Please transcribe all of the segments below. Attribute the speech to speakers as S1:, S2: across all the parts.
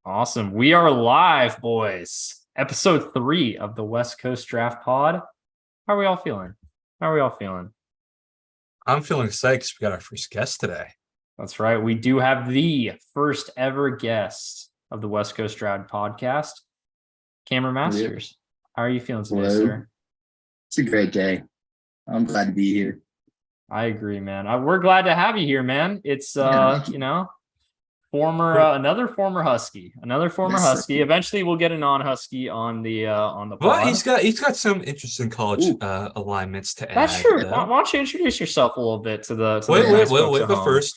S1: Awesome. We are live, boys. Episode 3 of the West Coast Draft Pod. How are we all feeling?
S2: I'm feeling excited because we got our first guest today.
S1: That's right. We do have the first ever guest of the West Coast Draft Podcast, Cameron Masters. How are you feeling today, sir?
S3: It's a great day. I'm glad to be here.
S1: I agree, man. We're glad to have you here, man. It's another former Husky. Eventually, we'll get a non-Husky on the pod.
S2: Well, he's got some interesting college alignments to add.
S1: That's true. Why don't you introduce yourself a little bit to the
S2: wait.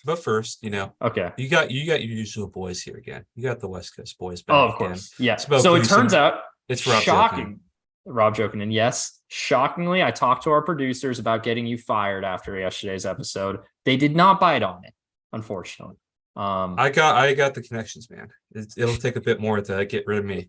S2: But first,
S1: okay.
S2: You got your usual boys here again. You got the West Coast boys back.
S1: Oh, of course. Yeah. So it turns out
S2: it's Rob
S1: shocking. Rob Jokinen, yes. Shockingly, I talked to our producers about getting you fired after yesterday's episode. They did not bite on it, unfortunately.
S2: I got the connections, man. It'll take a bit more to get rid of me.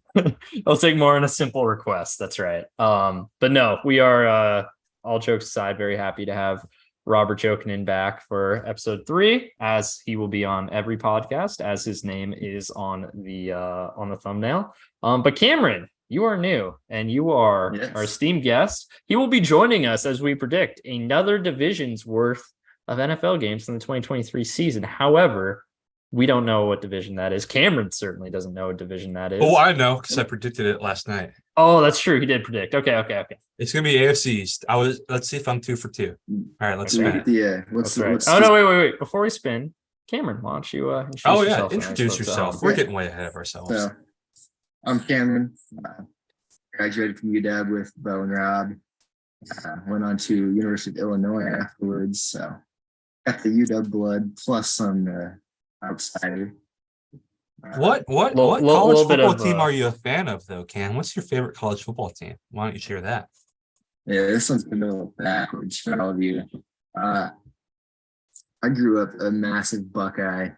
S1: It'll take more than a simple request. That's right. But no, we are all jokes aside, very happy to have Robert Jokinen back for episode 3, as he will be on every podcast, as his name is on the thumbnail. But Cameron, you are new, and you are our esteemed guest. He will be joining us as we predict another division's worth of NFL games in the 2023 season. However, we don't know what division that is. Cameron certainly doesn't know what division that is.
S2: Oh, I know, because I predicted it last night.
S1: Oh, that's true. He did predict. Okay.
S2: It's gonna be AFC East. Let's see if I'm 2 for 2. All right, let's spin it.
S3: Yeah.
S1: Wait. Before we spin, Cameron, why don't you
S2: introduce yourself. We're getting way ahead of ourselves.
S3: So, I'm Cameron. Graduated from UW with Beau and Rob. Went on to University of Illinois afterwards. So got the UW blood plus some outsider.
S2: What college football team are you a fan of, though, Cam? What's your favorite college football team? Why don't you share that?
S3: Yeah, this one's been a little backwards for all of you. I grew up a massive Buckeye,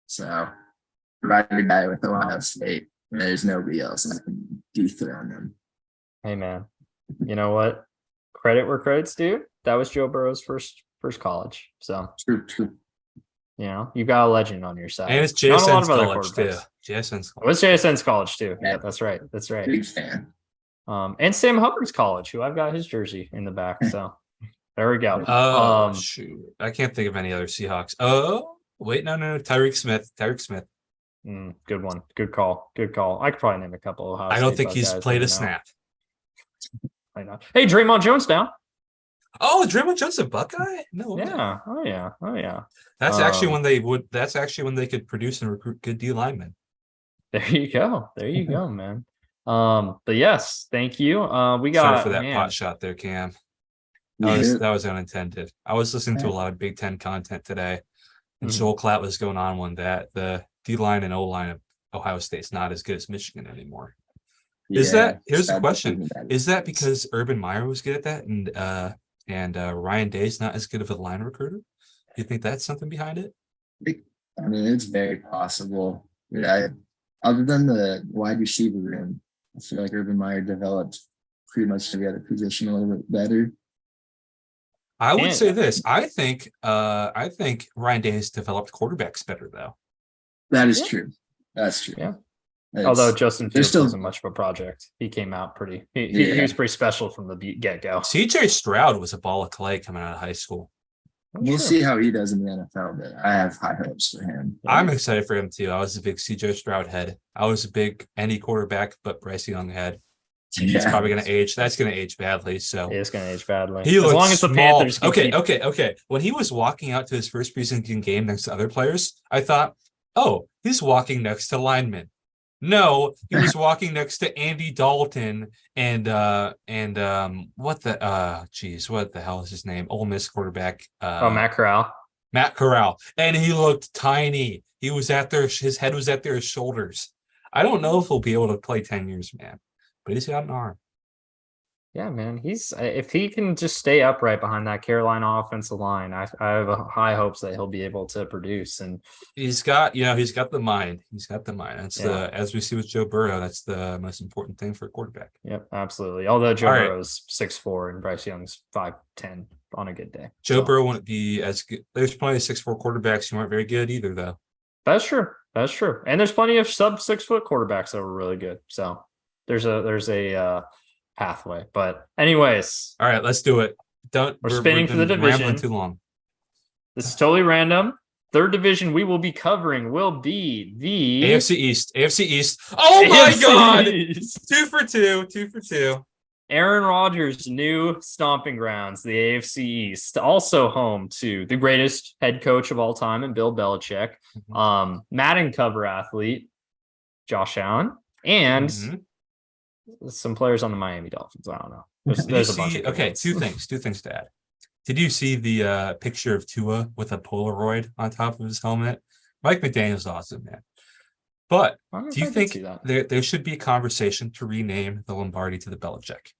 S3: so riding a guy with Ohio State. There's nobody else that can dethrone them.
S1: Hey, man, you know what? Credit where credit's due. That was Joe Burrow's first college. So
S3: True.
S1: You've got a legend on your side.
S2: And it's JSN's college too.
S1: JSN's college too. Yeah, that's right.
S3: Big fan.
S1: And Sam Hubbard's college, who I've got his jersey in the back. So there we go.
S2: Oh, shoot. I can't think of any other Seahawks. Oh, wait, no. Tyreek Smith.
S1: Good one. Good call. I could probably name a couple of.
S2: I don't think he's played a snap.
S1: I know. Hey, Draymond Jones now.
S2: Oh, Draymond Jones a Buckeye? No.
S1: Yeah. Oh yeah.
S2: That's actually when they would. That's actually when they could produce and recruit good D linemen.
S1: There you go, man. But yes, thank you. We got
S2: sorry for that pot shot there, Cam. That was unintended. I was listening to a lot of Big Ten content today, and Joel Klatt was going on one that the D line and O line of Ohio State's not as good as Michigan anymore. Here's the question: is that because Urban Meyer was good at that, and Ryan Day's not as good of a line recruiter? Do you think that's something behind it?
S3: I mean, it's very possible. Other than the wide receiver room, I feel like Urban Meyer developed pretty much every other position a little bit better.
S2: I would say this. I think Ryan Day has developed quarterbacks better, though.
S3: That is true. That's true.
S1: Yeah. Although Justin Fields wasn't much of a project. He came out pretty. He was pretty special from the get-go.
S2: CJ Stroud was a ball of clay coming out of high school.
S3: We'll see how he does in the NFL, but I have high hopes for him.
S2: I'm excited for him, too. I was a big CJ Stroud head. I was a big any quarterback but Bryce Young head. He's probably going to age. That's going to age badly. So
S1: it's going to age badly.
S2: As long as the Panthers. Okay. When he was walking out to his first preseason game next to other players, I thought, oh, he's walking next to linemen. No, he was walking next to Andy Dalton and what the hell is his name? Ole Miss quarterback.
S1: Matt Corral.
S2: Matt Corral. And he looked tiny. His head was at their shoulders. I don't know if he'll be able to play 10 years, man. But he's got an arm.
S1: Yeah, man. If he can just stay upright behind that Carolina offensive line, I have high hopes that he'll be able to produce. And
S2: he's got the mind. That's as we see with Joe Burrow, that's the most important thing for a quarterback.
S1: Yep, absolutely. Although Joe Burrow's 6'4" and Bryce Young's 5'10" on a good day.
S2: Joe Burrow wouldn't be as good. There's plenty of 6'4" quarterbacks who aren't very good either, though.
S1: That's true. That's true. And there's plenty of sub 6 foot quarterbacks that were really good. So there's a pathway. But anyways,
S2: All right, let's do it.
S1: We're spinning for the
S2: been rambling
S1: division.
S2: too long.
S1: This is totally random. Third division we will be covering will be the
S2: AFC East. AFC East. Oh my
S1: AFC
S2: God!
S1: East.
S2: 2 for 2. 2 for 2.
S1: Aaron Rodgers' new stomping grounds, the AFC East, also home to the greatest head coach of all time and Bill Belichick, Madden cover athlete Josh Allen, and some players on the Miami Dolphins. I don't know. There's a bunch of
S2: okay,
S1: ones.
S2: two things to add. Did you see the picture of Tua with a Polaroid on top of his helmet? Mike McDaniel's awesome, man. But do you think there should be a conversation to rename the Lombardi to the Belichick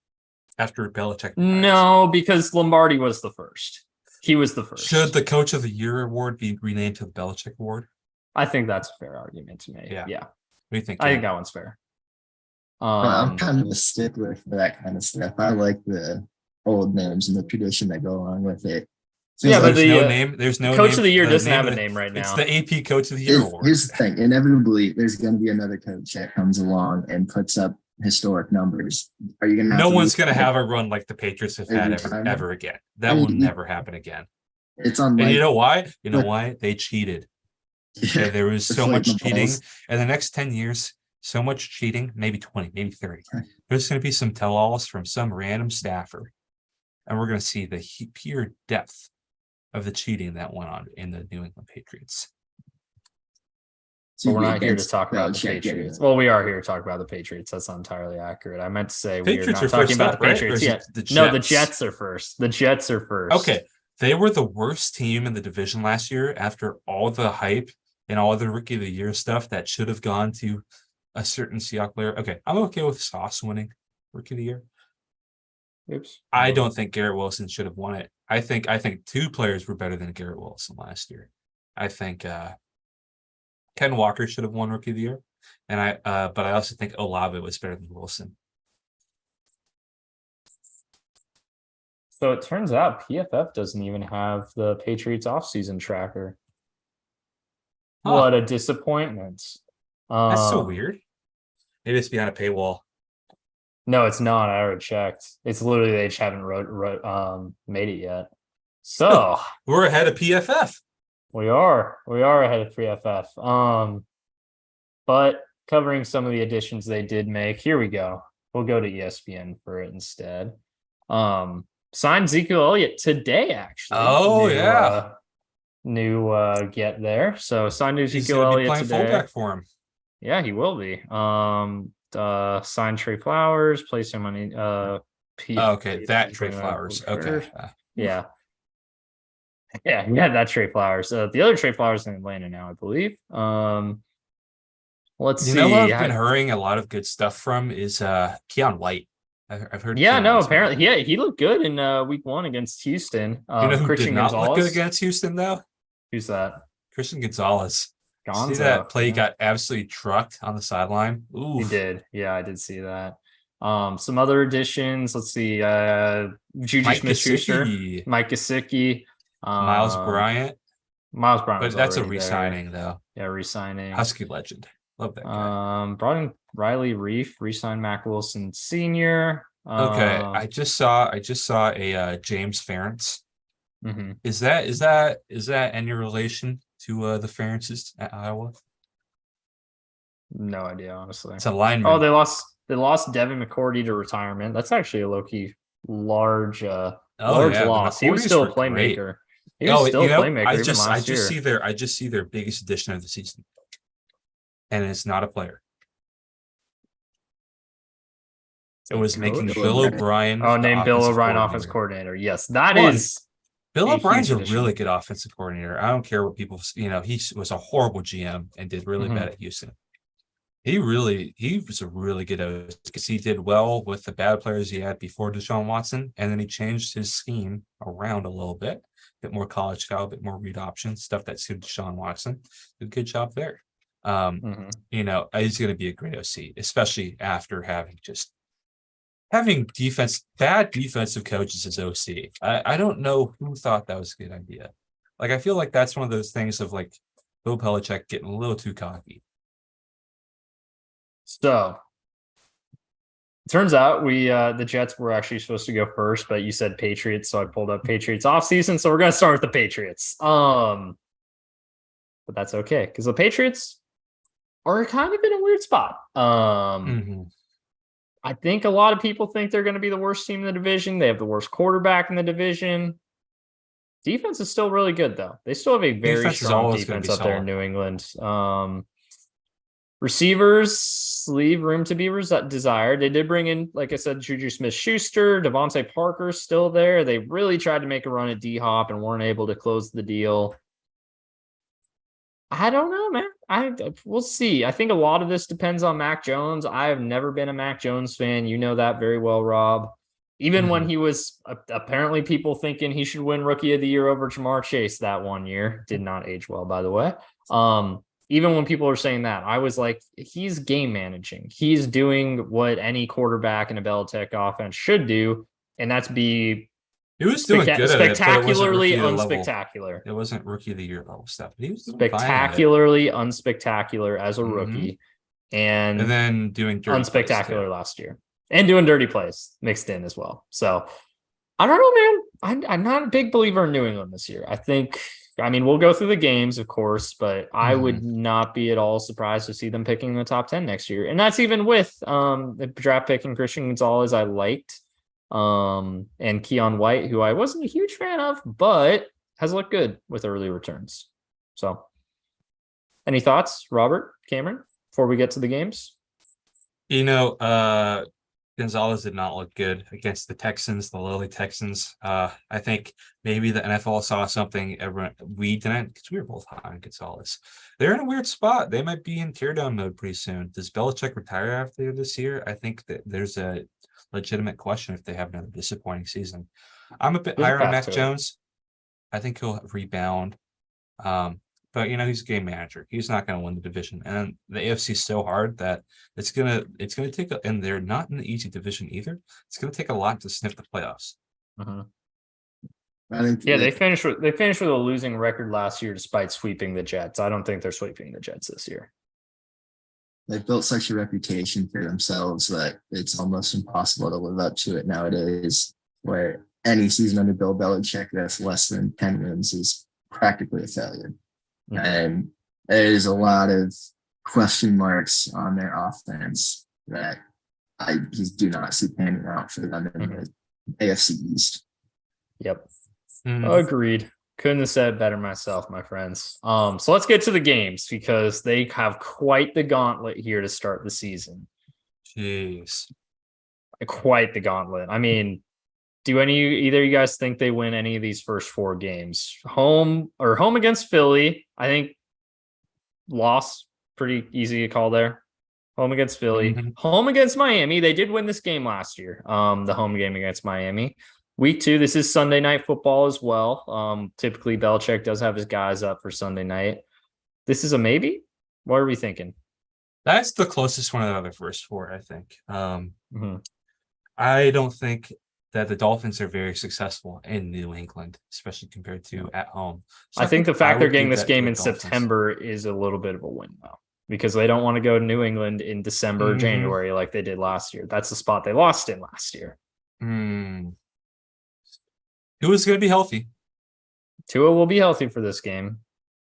S2: after Belichick?
S1: No, because Lombardi was the first. He was the first.
S2: Should the Coach of the Year award be renamed to the Belichick Award?
S1: I think that's a fair argument to make. Yeah.
S2: What do you think?
S1: I think that one's fair.
S3: I'm kind of a stickler for that kind of stuff. I like the old names and the tradition that go along with it.
S1: Yeah, but
S2: there's no name. There's no
S1: Coach
S2: name,
S1: of the Year doesn't have a name right now.
S2: It's the AP Coach of the Year award.
S3: Here's the thing. Inevitably, there's going to be another coach that comes along and puts up historic numbers. Are you going to?
S2: No one's going to have a run like the Patriots have had ever again. That will never happen again.
S3: It's on.
S2: And you know why? You know why? They cheated. Yeah, there was so much cheating. In the next 10 years, so much cheating, maybe 20, maybe 30. There's going to be some tell-alls from some random staffer. And we're going to see the pure depth of the cheating that went on in the New England Patriots.
S1: So we're not here to talk about the Patriots. Well, we are here to talk about the Patriots. That's not entirely accurate. I meant to say we are not talking about the Patriots yet. No, the Jets are first. The Jets are first.
S2: Okay. They were the worst team in the division last year after all the hype and all the Rookie of the Year stuff that should have gone to a certain Seahawks player. Okay, I'm okay with Sauce winning Rookie of the Year.
S1: Oops.
S2: I don't think Garrett Wilson should have won it. I think 2 players were better than Garrett Wilson last year. I think Ken Walker should have won Rookie of the Year, and but I also think Olave was better than Wilson.
S1: So it turns out PFF doesn't even have the Patriots offseason tracker. Huh. What a disappointment.
S2: That's so weird. Maybe it's behind a paywall.
S1: No, it's not. I already checked. It's literally they just haven't made it yet. So
S2: we're ahead of PFF.
S1: We are ahead of PFF. But covering some of the additions they did make, here we go. We'll go to ESPN for it instead. Signed Ezekiel Elliott today, actually.
S2: Oh, yeah.
S1: New get there. So signed Ezekiel
S2: Elliott
S1: today.
S2: Fullback for him.
S1: Yeah, he will be. Signed Trey Flowers, place him on
S2: that Trey Flowers. Okay.
S1: Yeah. Yeah, that Trey Flowers. The other Trey Flowers in Atlanta now, I believe. Let's see.
S2: You know what I've been hearing a lot of good stuff from is Keon White. I've heard.
S1: Yeah, no, apparently, yeah, he looked good in week 1 against Houston.
S2: You know who did not look good against Houston though?
S1: Who's that?
S2: Christian Gonzalez. See that play? He got absolutely trucked on the sideline. Oof.
S1: He did. Yeah, I did see that. Some other additions. Let's see. Juju Smith-Schuster, Mike Gesicki,
S2: Miles Bryant.
S1: But
S2: that's a re-signing though.
S1: Yeah, re-signing.
S2: Husky legend. Love that guy.
S1: Brought in Riley Reif, re-signed Mac Wilson Sr.
S2: Okay, I just saw a James Ferentz.
S1: Mm-hmm.
S2: Is that any relation to the Ferentzes at Iowa?
S1: No idea, honestly.
S2: It's a lineman.
S1: Oh, they lost Devin McCourty to retirement. That's actually a low-key large loss. He was still a playmaker. He was still a playmaker even last year.
S2: I just see their biggest addition of the season. And it's not a player. It was making Bill O'Brien.
S1: Oh, named Bill O'Brien offensive coordinator. Yes, that is.
S2: Bill O'Brien's a really good offensive coordinator. I don't care what people, he was a horrible GM and did really bad at Houston. He was a really good because he did well with the bad players he had before Deshaun Watson, and then he changed his scheme around a little bit more college style, a bit more read option stuff that suited Deshaun Watson. Did a good job there. He's going to be a great OC, especially after having bad defensive coaches as OC. I don't know who thought that was a good idea. Like, I feel like that's one of those things of like Bill Belichick getting a little too cocky.
S1: So turns out the Jets were actually supposed to go first, but you said Patriots, so I pulled up Patriots offseason. So we're gonna start with the Patriots. But that's okay because the Patriots are kind of in a weird spot. I think a lot of people think they're going to be the worst team in the division. They have the worst quarterback in the division. Defense is still really good, though. They still have a very strong defense up there in New England. Receivers leave room to be desired. They did bring in, like I said, Juju Smith-Schuster, Devontae Parker's still there. They really tried to make a run at D-Hop and weren't able to close the deal. I don't know, man. We'll see. I think a lot of this depends on Mac Jones. I have never been a Mac Jones fan. You know that very well, Rob. Even when he was apparently people thinking he should win Rookie of the Year over Jamar Chase that one year. Did not age well, by the way. Even when people are saying that, I was like, he's game managing. He's doing what any quarterback in a Belichick offense should do, and that's be
S2: he was doing good
S1: spectacularly unspectacular.
S2: It wasn't Rookie of the Year level stuff. He was
S1: spectacularly unspectacular as a rookie, and
S2: then doing dirty
S1: unspectacular last year, and doing dirty plays mixed in as well. So I don't know, man. I'm not a big believer in New England this year. I mean, we'll go through the games, of course, but I would not be at all surprised to see them picking the top 10 next year, and that's even with the draft pick and Christian Gonzalez I liked. And Keon White, who I wasn't a huge fan of, but has looked good with early returns. So any thoughts, Robert, Cameron, before we get to the games?
S2: Gonzalez did not look good against the Texans, the lowly Texans. I think maybe the NFL saw something we didn't, because we were both high on Gonzalez. They're in a weird spot. They might be in teardown mode pretty soon. Does Belichick retire after this year? I think that there's a legitimate question if they have another disappointing season. I'm a bit higher on Mac Jones. I think he'll rebound. But he's a game manager. He's not going to win the division, and the AFC is so hard that it's gonna take. And they're not in the easy division either. It's going to take a lot to sniff the playoffs.
S3: I think
S1: they finished with a losing record last year despite sweeping the Jets. I don't think they're sweeping the Jets this year.
S3: They've built such a reputation for themselves that it's almost impossible to live up to it nowadays, where any season under Bill Belichick that's less than 10 wins is practically a failure. And there's a lot of question marks on their offense that I just do not see panning out for them in the AFC East.
S1: Yep. Agreed. Couldn't have said it better myself, my friends. So let's get to the games because they have quite the gauntlet here to start the season.
S2: Jeez.
S1: Quite the gauntlet. I mean, do either of you guys think they win any of these first four games? Home against Philly, I think loss, pretty easy to call there. Home against Philly. Home against Miami. They did win this game last year, the home game against Miami. Week 2, this is Sunday night football as well. Typically, Belichick does have his guys up for Sunday night. This is a maybe? What are we thinking?
S2: That's the closest one out of the first four, I think. I don't think that the Dolphins are very successful in New England, especially compared to at home. So
S1: I think the fact they're getting this game in September is a little bit of a win, though, because they don't want to go to New England in December or January like they did last year. That's the spot they lost in last year.
S2: Tua's going to be healthy.
S1: Tua will be healthy for this game.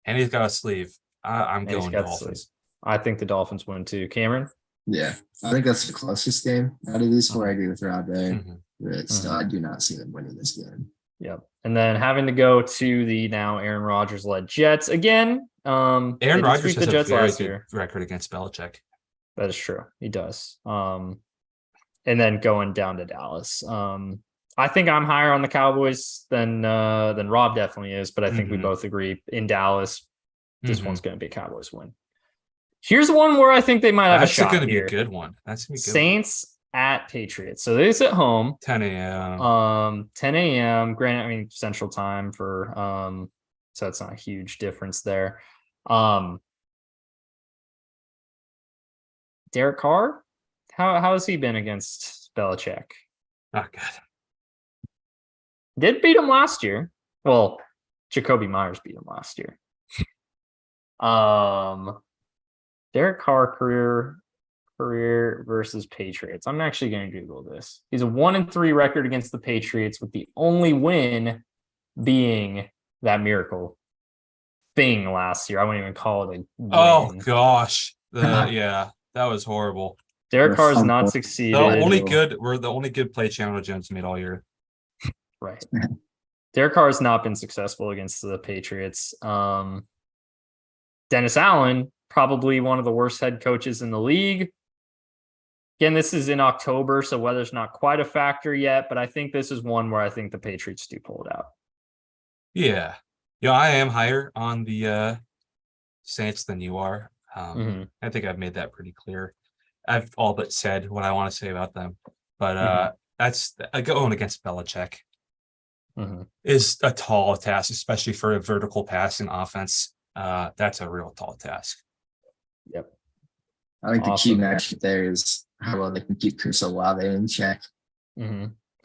S2: And he's got a sleeve. I'm going Dolphins.
S1: I think the Dolphins win too. Cameron?
S3: Yeah, I think that's the closest game out of these four. I agree with Rob there. But still, I do not see them winning this game.
S1: Yep. And then having to go to the now Aaron Rodgers-led Jets again.
S2: Aaron Rodgers has a very good record against Belichick.
S1: That is true. He does. And then going down to Dallas. I think I'm higher on the Cowboys than Rob definitely is, but I think we both agree in Dallas, this one's going to be a Cowboys win. Here's one where I think they might have a shot.
S2: That's going to be a good one. That's going to be good.
S1: Saints at Patriots. So this at home.
S2: 10 a.m.
S1: 10 a.m. Granted, I mean Central Time for so it's not a huge difference there. Derek Carr, how has he been against Belichick?
S2: Not good.
S1: Did beat him last year. Well, Jacoby Myers beat him last year. Derek Carr career versus Patriots. I'm actually going to Google this. He's a 1-3 record against the Patriots, with the only win being that miracle thing last year. I wouldn't even call it a win.
S2: Oh gosh. Yeah, that was horrible.
S1: Derek Carr has not succeeded.
S2: We're the only good play Chandler Jones made all year.
S1: Right. Derek Carr has not been successful against the Patriots. Dennis Allen, probably one of the worst head coaches in the league. Again, this is in October, so weather's not quite a factor yet, but I think this is one where I think the Patriots do pull it out.
S2: Yeah. I am higher on the Saints than you are. I think I've made that pretty clear. I've all but said what I want to say about them. But that's going against Belichick is a tall task, especially for a vertical passing offense. That's a real tall task.
S1: Yep.
S3: I think the key matchup there is how well they can keep Chris Olave in check.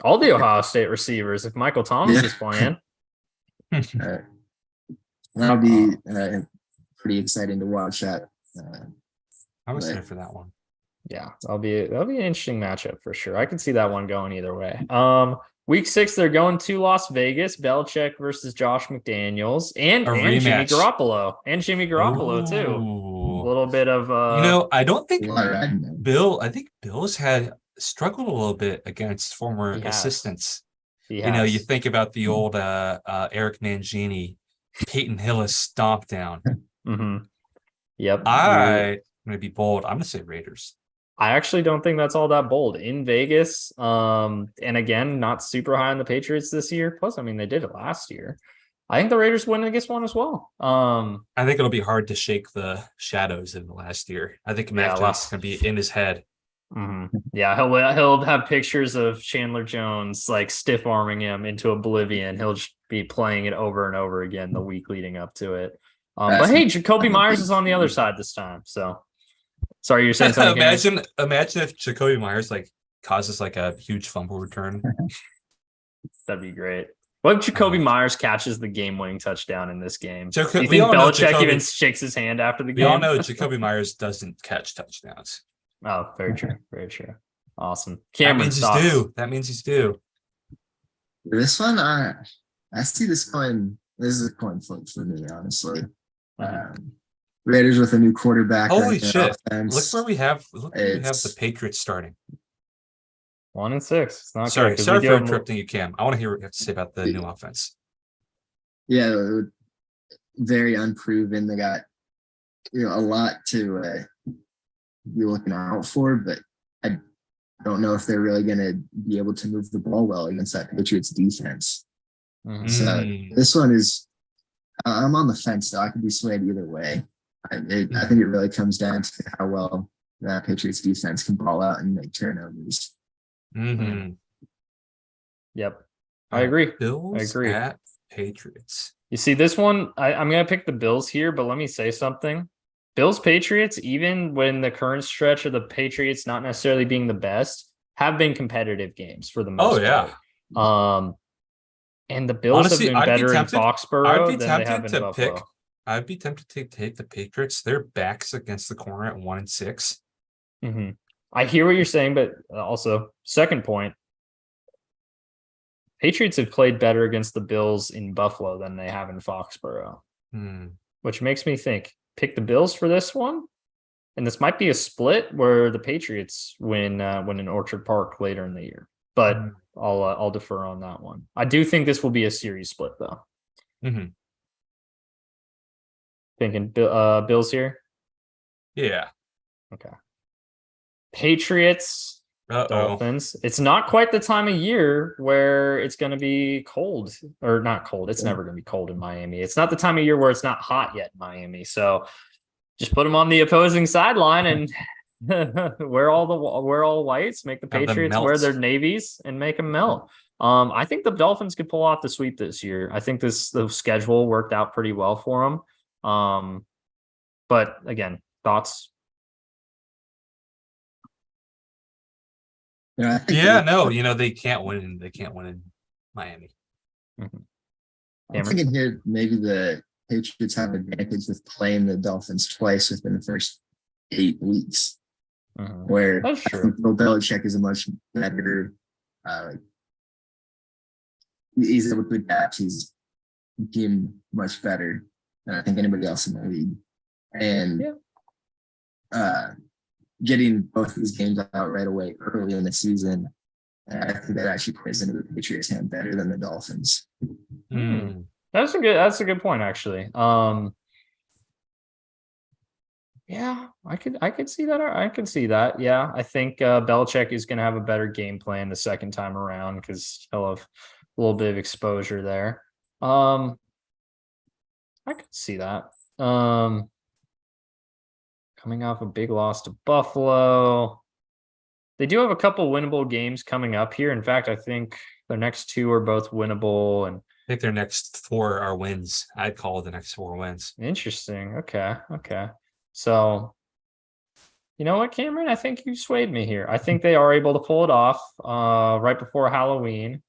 S1: All the Ohio State receivers, if Michael Thomas is playing.
S3: That'll be pretty exciting to watch that.
S2: I'm excited for that one.
S1: Yeah, that'll be an interesting matchup for sure. I can see that one going either way. Week 6, they're going to Las Vegas. Belichick versus Josh McDaniels and Jimmy Garoppolo. And Jimmy Garoppolo, too. A little bit of
S2: I don't think I think Bill's had struggled a little bit against former assistants. You think about the old Eric Mangini, Peyton Hillis stomp down.
S1: Yep.
S2: I'm going to be bold. I'm going to say Raiders.
S1: I actually don't think that's all that bold in Vegas. And again, not super high on the Patriots this year. Plus, I mean, they did it last year. I think the Raiders win against one as well.
S2: I think it'll be hard to shake the shadows in the last year. I think Matt Jones is going to be in his head.
S1: Yeah, he'll have pictures of Chandler Jones like stiff arming him into oblivion. He'll just be playing it over and over again the week leading up to it. But hey, Jacoby Myers is on the other side this time. So sorry, you're saying something.
S2: Imagine if Jacoby Myers causes a huge fumble return.
S1: That'd be great. What if Jacoby Myers catches the game-winning touchdown in this game? Do you think
S2: Belichick
S1: even shakes his hand after the game?
S2: We all know Jacoby Myers doesn't catch touchdowns.
S1: Oh, very true. Very true. Awesome.
S2: Cameron, that means he's due.
S3: This one, I see this coin. This is a coin flip for me, honestly. Raiders with a new quarterback.
S2: Holy shit! Look where we have the Patriots starting.
S1: 1-6. It's not
S2: sorry for interrupting you, Cam. I want to hear what you have to say about the new offense.
S3: Yeah, very unproven. They got a lot to be looking out for, but I don't know if they're really going to be able to move the ball well against that Patriots defense. So this one is, I'm on the fence though. I could be swayed either way. I think it really comes down to how well that Patriots defense can ball out and make turnovers.
S1: Yep. I agree.
S2: Bills at Patriots.
S1: You see this one, I'm going to pick the Bills here, but let me say something. Bills Patriots, even when the current stretch of the Patriots not necessarily being the best, have been competitive games for the most part. And the Bills have been better in Foxborough than they have in Buffalo.
S2: I'd be tempted to take the Patriots. Their backs against the corner at 1-6.
S1: I hear what you're saying, but also, second point, Patriots have played better against the Bills in Buffalo than they have in Foxborough, which makes me think, pick the Bills for this one. And this might be a split where the Patriots win in Orchard Park later in the year. But I'll defer on that one. I do think this will be a series split, though. Thinking Bills here?
S2: Yeah.
S1: Okay. Patriots, Dolphins. It's not quite the time of year where it's going to be cold. Or not cold. It's never going to be cold in Miami. It's not the time of year where it's not hot yet in Miami. So just put them on the opposing sideline and wear all whites, make the Patriots wear their navies and make them melt. I think the Dolphins could pull off the sweep this year. I think the schedule worked out pretty well for them. But again, thoughts?
S3: They
S2: can't win. They can't win in Miami.
S3: I'm thinking here maybe the Patriots have an advantage with playing the Dolphins twice within the first 8 weeks, where
S1: That's
S3: I
S1: true.
S3: think Bill Belichick is a much better. He's able to adapt his team much better than I think anybody else in the league, and getting both these games out right away early in the season, I think that actually plays into the Patriots' hand better than the Dolphins.
S1: That's a good point, actually. Yeah, I could see that. I could see that. Yeah, I think Belichick is going to have a better game plan the second time around because he'll have a little bit of exposure there. I could see that. Coming off a big loss to Buffalo, they do have a couple winnable games coming up here. In fact, I think their next 2 are both winnable, and
S2: I think their next 4 are wins. I'd call the next 4 wins.
S1: Interesting. Okay. So, you know what, Cameron? I think you swayed me here. I think they are able to pull it off right before Halloween.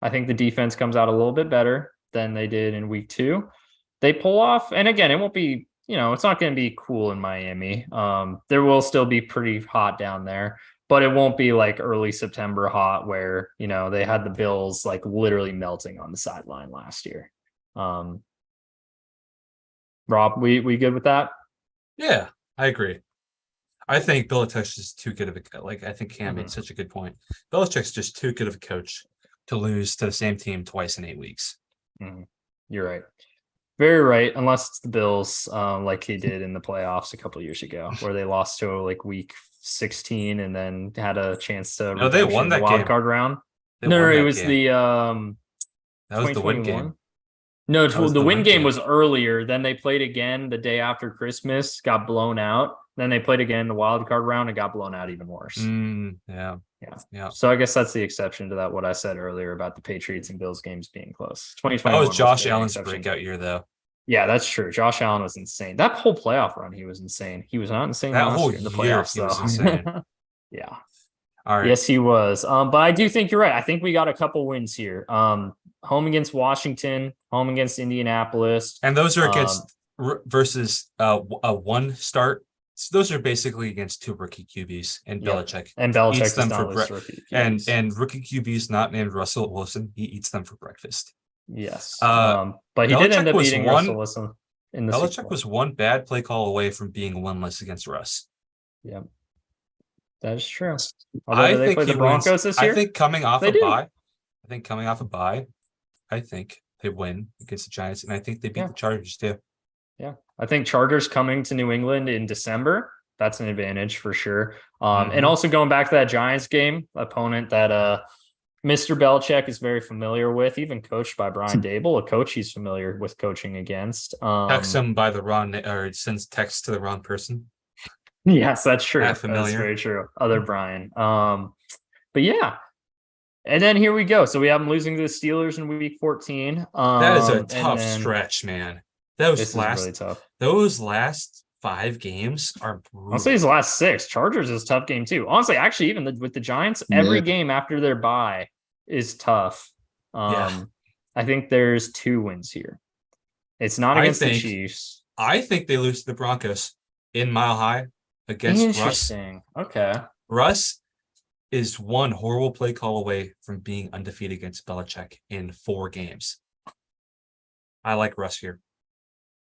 S1: I think the defense comes out a little bit better than they did in week 2. They pull off, and again, it won't be, it's not going to be cool in Miami. There will still be pretty hot down there, but it won't be like early September hot where, they had the Bills like literally melting on the sideline last year. Rob, we good with that?
S2: Yeah, I agree. I think Belichick's just too good of a I think Cam made such a good point. Belichick's just too good of a coach to lose to the same team twice in 8 weeks.
S1: You're right. Very right, unless it's the Bills, like he did in the playoffs a couple of years ago, where they lost to like week 16 and then had a chance to.
S2: No, they won that
S1: wild
S2: game.
S1: Card round. It was
S2: game.
S1: the
S2: that was the win game.
S1: No, the win game was earlier. Then they played again the day after Christmas, got blown out. Then they played again the wild card round and got blown out even worse.
S2: Yeah.
S1: So I guess that's the exception to that. What I said earlier about the Patriots and Bills games being close. 2021
S2: that was Josh Allen's breakout year, though.
S1: Yeah, that's true. Josh Allen was insane. That whole playoff run, he was insane. He was not insane
S2: that
S1: last
S2: whole
S1: year in the
S2: year.
S1: playoffs,
S2: He was
S1: though.
S2: insane.
S1: Yeah.
S2: All right.
S1: Yes, he was. But I do think you're right. I think we got a couple wins here. Home against Washington, home against Indianapolis,
S2: and those are against versus a 1 start. So those are basically against 2 rookie QBs and Belichick.
S1: And Belichick
S2: eats them
S1: does
S2: for
S1: not list rookie
S2: QBs. And rookie QBs not named Russell Wilson. He eats them for breakfast.
S1: Yes. But he
S2: Belichick
S1: did end up beating Russell Wilson in the Super
S2: Belichick
S1: Bowl.
S2: was 1 bad play call away from being winless against Russ.
S1: Yep. That is true.
S2: I
S1: they
S2: think
S1: play the Broncos
S2: wins.
S1: this year.
S2: I think coming off a bye, I think they win against the Giants, and I think they beat the Chargers too.
S1: Yeah, I think Chargers coming to New England in December, that's an advantage for sure. And also going back to that Giants game, opponent that Mr. Belichick is very familiar with, even coached by Brian Dable, a coach he's familiar with coaching against.
S2: Text him by the wrong or sends text to the wrong person.
S1: Yes, that's true.
S2: That's
S1: very true. Other Brian. But yeah. And then here we go. So we have them losing to the Steelers in week 14.
S2: That is a tough stretch, man. This is really tough. Those last 5 games are brutal.
S1: I'll say his last 6. Chargers is a tough game too. Honestly, actually, even with the Giants, every game after their bye is tough. I think there's 2 wins here. It's not against the Chiefs.
S2: I think they lose to the Broncos in Mile High against
S1: Interesting.
S2: Russ.
S1: Okay.
S2: Russ is 1 horrible play call away from being undefeated against Belichick in 4 games. I like Russ here.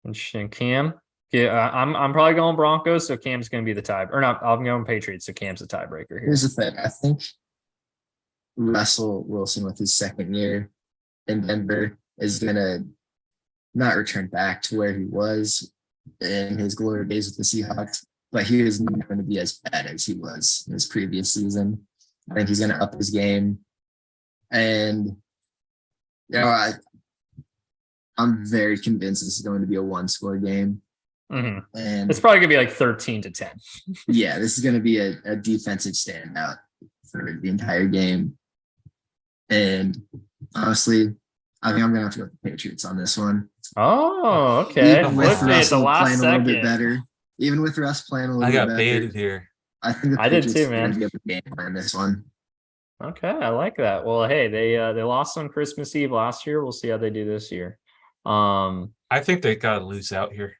S1: Interesting. Cam? Yeah, I'm probably going Broncos, so Cam's going to be the tie. Or not, I'm going Patriots, so Cam's the tiebreaker here.
S3: Here's the thing. I think Russell Wilson, with his second year in Denver, is going to not return back to where he was in his glory days with the Seahawks, but he is not going to be as bad as he was in his previous season. I think he's going to up his game. And, I'm very convinced this is going to be a 1-score game. And
S1: it's probably going to be like 13-10.
S3: Yeah, this is going to be a defensive standout for the entire game. And honestly, I think I'm going to have to go with the Patriots on this one.
S1: Oh, okay.
S3: Even with Russell playing a little bit better. Even with Russ playing a little bit better.
S2: I got baited here.
S3: I think the Patriots are going to get the game on this one.
S1: Okay, I like that. Well, hey, they lost on Christmas Eve last year. We'll see how they do this year.
S2: I I think they got to lose out here.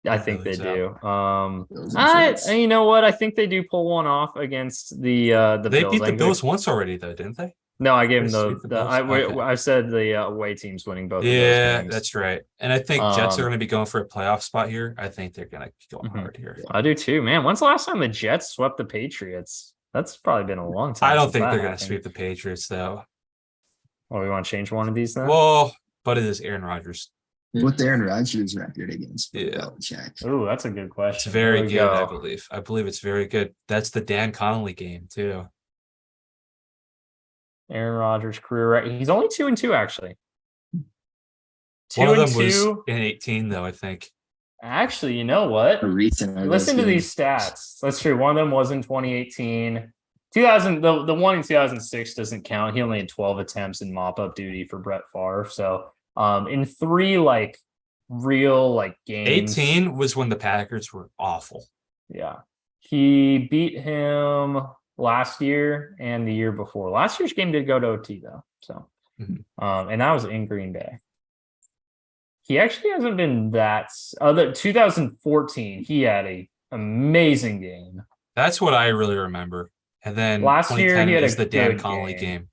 S1: I think they
S2: lose
S1: do.
S3: Bills and Jets.
S1: You know what? I think they do pull one off against the
S2: They
S1: Bills.
S2: beat the Bills once already, though, didn't they?
S1: No, I gave
S2: They
S1: them
S2: sweep the Bills? Okay.
S1: I said the away teams winning both of those
S2: Yeah,
S1: games.
S2: that's right. And I think Jets are
S1: Um,
S2: going to be going for a playoff spot here. I think they're going to be going
S1: Mhm.
S2: hard here.
S1: I do too, man. When's the last time the Jets swept the Patriots? That's probably been a long time.
S2: I don't
S1: since
S2: think
S1: that
S2: they're going to
S1: happened.
S2: sweep the Patriots, though.
S1: Well, we want to change one of these then?
S2: Well, but it is Aaron Rodgers.
S3: What's Aaron Rodgers' record against
S2: Yeah.
S3: Belichick?
S1: Ooh, that's a good
S2: It's
S1: question.
S2: very
S1: Here we
S2: good, I
S1: go.
S2: believe. I believe it's very good. That's the Dan Connolly game, too.
S1: Aaron Rodgers' career record. He's only 2-2, actually.
S2: One of them
S1: 2-2.
S2: was in 18, though, I think.
S1: Actually, you know what?
S3: A recent.
S1: Listen to these stats. That's true. One of them was in 2018. 2000, the one in 2006 doesn't count. He only had 12 attempts in mop-up duty for Brett Favre. So in 3 like real like games.
S2: 18 was when the Packers were awful.
S1: Yeah. He beat him last year and the year before. Last year's game did go to OT though. So and that was in Green Bay. He actually hasn't been that other 2014. He had a amazing game.
S2: That's what I really remember. And then
S1: Last year he had
S2: is
S1: a
S2: the Dan
S1: good
S2: Connolly
S1: game.
S2: game.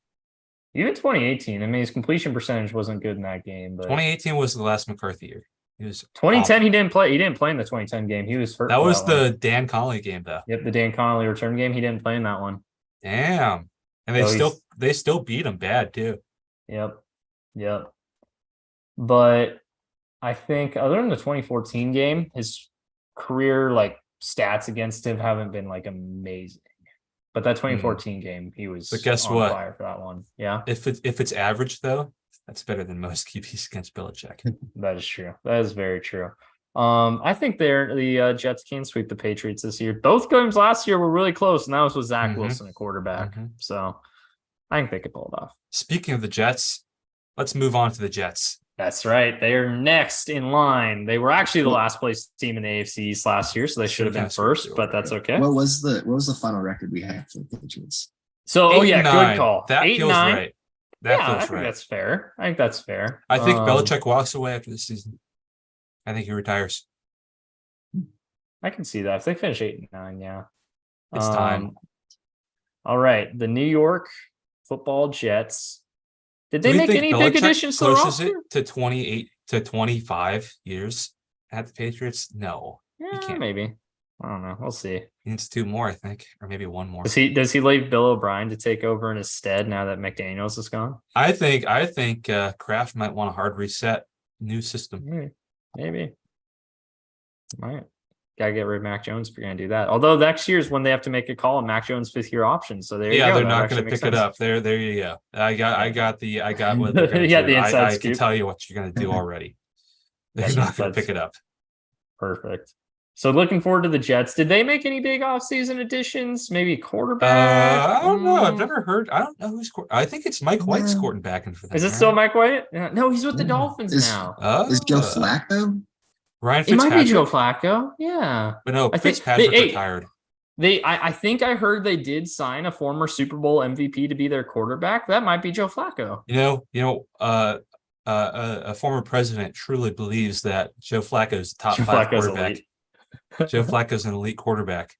S1: Even 2018. I mean, his completion percentage wasn't good in that game. But
S2: 2018 was the last McCarthy year. He was
S1: 2010
S2: awful.
S1: he didn't play. He didn't play in the 2010 game. He was hurt.
S2: That was
S1: one.
S2: the Dan Connolly game, though.
S1: Yep, the Dan Connolly return game. He didn't play in that one.
S2: Damn. And they still beat him bad too.
S1: Yep. But I think other than the 2014 game, his career like stats against him haven't been like amazing. But that 2014 game, he was
S2: But guess
S1: on
S2: what?
S1: fire for that one. Yeah.
S2: If it's average though, that's better than most QBs against Belichick.
S1: That is true. That is very true. I think the Jets can sweep the Patriots this year. Both games last year were really close, and that was with Zach Wilson at quarterback. So I think they could pull it off.
S2: Speaking of the Jets, let's move on to the Jets.
S1: That's right. They are next in line. They were actually the last place team in the AFC East last year, so they should have been first, but that's okay.
S3: What was the final record we had for the Patriots?
S1: So, good call.
S2: That
S1: 8-9.
S2: feels right. That feels
S1: I think
S2: right.
S1: that's fair. I think that's fair.
S2: I think Belichick walks away after this season. I think he retires.
S1: I can see that. If they finish 8-9, yeah.
S2: It's time.
S1: All right. The New York Football Jets. Did they
S2: Do we
S1: make
S2: think
S1: any
S2: Belichick
S1: big additions to the
S2: pushes
S1: roster?
S2: it to 28 to 25 years at the Patriots? No.
S1: Yeah,
S2: can't.
S1: maybe. I don't know. We'll see.
S2: He needs 2 more, I think, or maybe 1 more.
S1: Does he leave Bill O'Brien to take over in his stead now that McDaniels is gone?
S2: I think Kraft might want a hard reset, new system.
S1: Maybe. Right. Gotta get rid of Mac Jones if you're gonna do that. Although next year is when they have to make a call on Mac Jones' 5th-year option. So there you go.
S2: They're not going to pick it up. There you go. I got what they're going to
S1: You got
S2: do.
S1: the inside
S2: I
S1: scoop.
S2: can tell you what you're going to do already. They're not going to pick it up.
S1: Perfect. So looking forward to the Jets. Did they make any big offseason additions? Maybe quarterback?
S2: I don't know. I've never heard. I don't know who's. I think it's Mike White's quarterbacking for them.
S1: Is it still Mike White? No, he's with the Dolphins now.
S3: Is Joe Flacco?
S2: Ryan
S1: It
S2: Fitzpatrick?
S1: might be Joe Flacco. Yeah.
S2: But no,
S1: I think
S2: Fitzpatrick retired.
S1: I think I heard they did sign a former Super Bowl MVP to be their quarterback. That might be Joe Flacco.
S2: A former president truly believes that Joe Flacco's top 5 quarterback.
S1: Elite.
S2: Joe Flacco's an elite quarterback.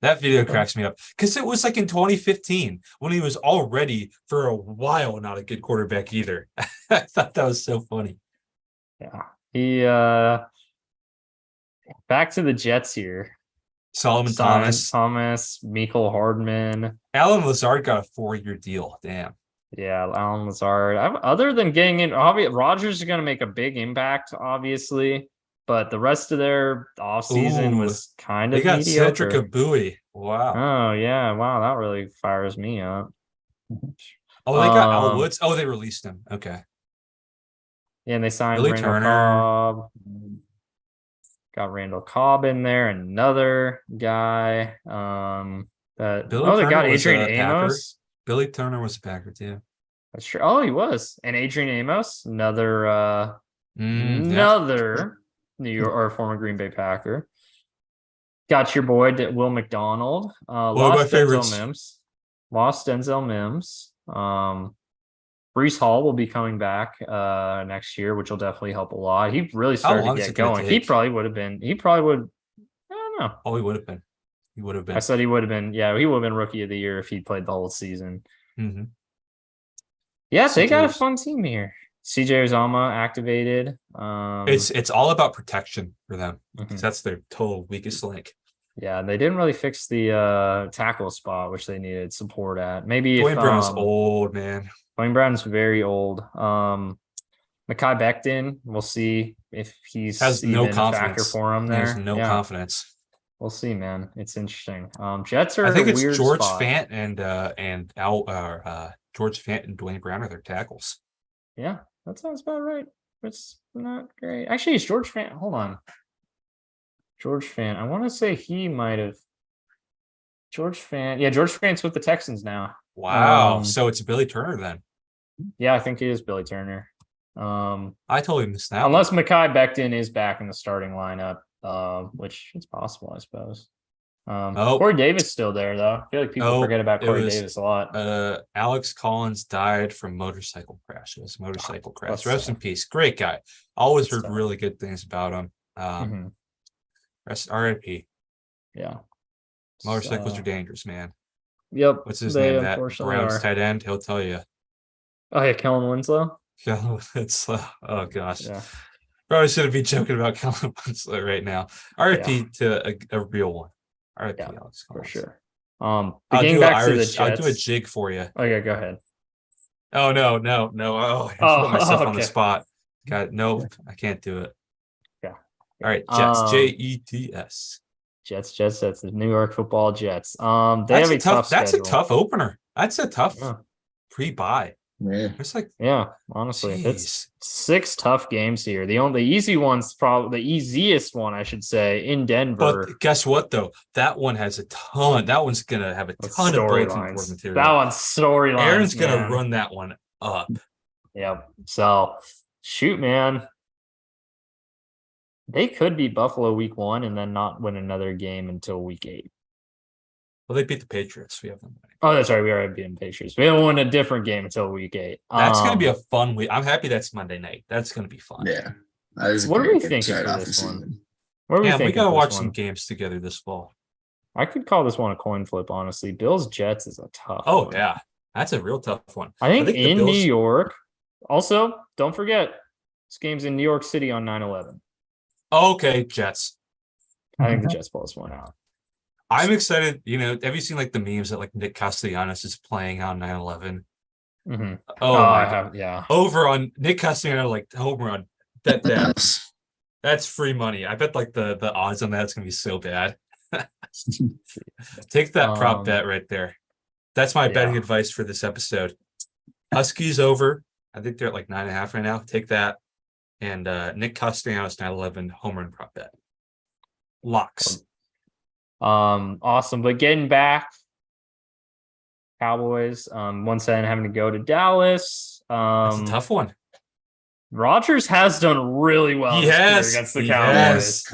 S2: That video cracks me up because it was like in 2015 when he was already for a while not a good quarterback either. I thought that was so funny.
S1: Yeah. He back to the Jets here.
S2: Solomon Thomas,
S1: Mecole Hardman.
S2: Alan Lazard got a 4-year deal. Damn.
S1: Yeah, Alan Lazard. Other than getting in, Rodgers is going to make a big impact, obviously, but the rest of their offseason was kind of mediocre.
S2: They got Cedric Abui. Wow.
S1: Oh, yeah. Wow, that really fires me up.
S2: Oh, they got Al Woods. Oh, they released him. Okay.
S1: Yeah, and they signed
S2: Billy
S1: Randall
S2: Turner.
S1: Cobb. Got Randall Cobb in there, another guy. They got Adrian Amos.
S2: Billy Turner was a Packer too.
S1: That's true. Oh, he was. And Adrian Amos, another New York or former Green Bay Packer. Got your boy Will McDonald.
S2: One of my favorites.
S1: Lost Denzel Mims. Brees Hall will be coming back next year, which will definitely help a lot. He really started
S2: long
S1: to
S2: is
S1: get
S2: it gonna
S1: going.
S2: take?
S1: He probably would. I don't know.
S2: Oh, he would have been. He would have been.
S1: I said he would have been. Yeah, he would have been rookie of the year if he played the whole season.
S2: Mm-hmm.
S1: Yeah, they got a fun team here. CJ Uzama activated.
S2: It's all about protection for them because that's their total weakest link.
S1: Yeah, they didn't really fix the tackle spot, which they needed support at. Maybe
S2: Dwayne Brown's old, man.
S1: Dwayne Brown's very old. Mekhi Becton, we'll see if he's
S2: has
S1: even
S2: no
S1: a
S2: confidence.
S1: factor for him there.
S2: There's no confidence.
S1: We'll see, man. It's interesting. Jets are.
S2: I think it's
S1: weird
S2: George
S1: spot.
S2: Fant and George Fant and Dwayne Brown are their tackles.
S1: Yeah, that sounds about right. It's not great. Actually, it's George Fant. Hold on. George Fant. I want to say he might have. George Fant. Yeah, George Fant's with the Texans now.
S2: Wow. So it's Billy Turner then.
S1: Yeah, I think it is Billy Turner.
S2: I totally missed that.
S1: Unless Mekhi Becton is back in the starting lineup, which is possible, I suppose. Corey Davis still there though. I feel like people forget about Corey Davis a lot.
S2: Alex Collins died from motorcycle crash. It was a motorcycle crash. Rest in peace. Great guy. Always heard really good things about him. Rest RIP.
S1: Yeah.
S2: Motorcycles are dangerous, man.
S1: Yep.
S2: What's his name? That Browns tight end. He'll tell you.
S1: Oh yeah, Kellen Winslow.
S2: Yeah, it's oh gosh.
S1: Yeah.
S2: Probably shouldn't be joking about Kellen Winslow right now. RIP to a real one. RIP, Alex
S1: for
S2: Collins.
S1: sure. Getting back to the Jets.
S2: I'll do a jig for you.
S1: Okay, go ahead.
S2: Oh no. Oh, I put myself on the spot. God, nope, I can't do it.
S1: Yeah.
S2: All right, Jets. Jets.
S1: Jets. That's the New York Football Jets. They
S2: that's
S1: have a tough schedule.
S2: That's a tough opener. That's a tough pre-bye.
S3: Yeah.
S2: It's like
S1: honestly,
S2: geez.
S1: it's 6 tough games here. The easy one's probably the easiest one, I should say, in Denver.
S2: But guess what though? That one has a ton. That one's gonna have a ton of bulletin board material.
S1: That one's storylines.
S2: Aaron's gonna run that one up.
S1: Yep. So shoot, man. They could beat Buffalo week 1 and then not win another game until week 8.
S2: Well, they beat the Patriots. We have them winning.
S1: Oh, that's right. We already beat the Patriots. We haven't won a different game until week 8.
S2: That's going to be a fun week. I'm happy that's Monday night. That's going to be fun.
S3: Yeah.
S1: What are we thinking for this one?
S2: We got to watch some games together this fall.
S1: I could call this one a coin flip, honestly. Bills Jets is a tough one.
S2: Yeah. That's a real tough one.
S1: I think in New York. Also, don't forget, this game's in New York City on 9/11.
S2: Okay, Jets.
S1: I think the Jets pull this one out.
S2: I'm excited. Have you seen like the memes that like Nick Castellanos is playing on 9/11?
S1: Mm-hmm.
S2: Oh, I
S1: have. Yeah.
S2: Over on Nick Castellanos, like home run. That's free money. I bet like the odds on that's gonna be so bad. Take that prop bet right there. That's my betting advice for this episode. Huskies over. I think they're at like 9.5 right now. Take that. And Nick Castellanos 9/11 home run prop bet. Locks.
S1: Awesome. But getting back, Cowboys, once again having to go to Dallas.
S2: That's a tough one.
S1: Rodgers has done really well against the Cowboys.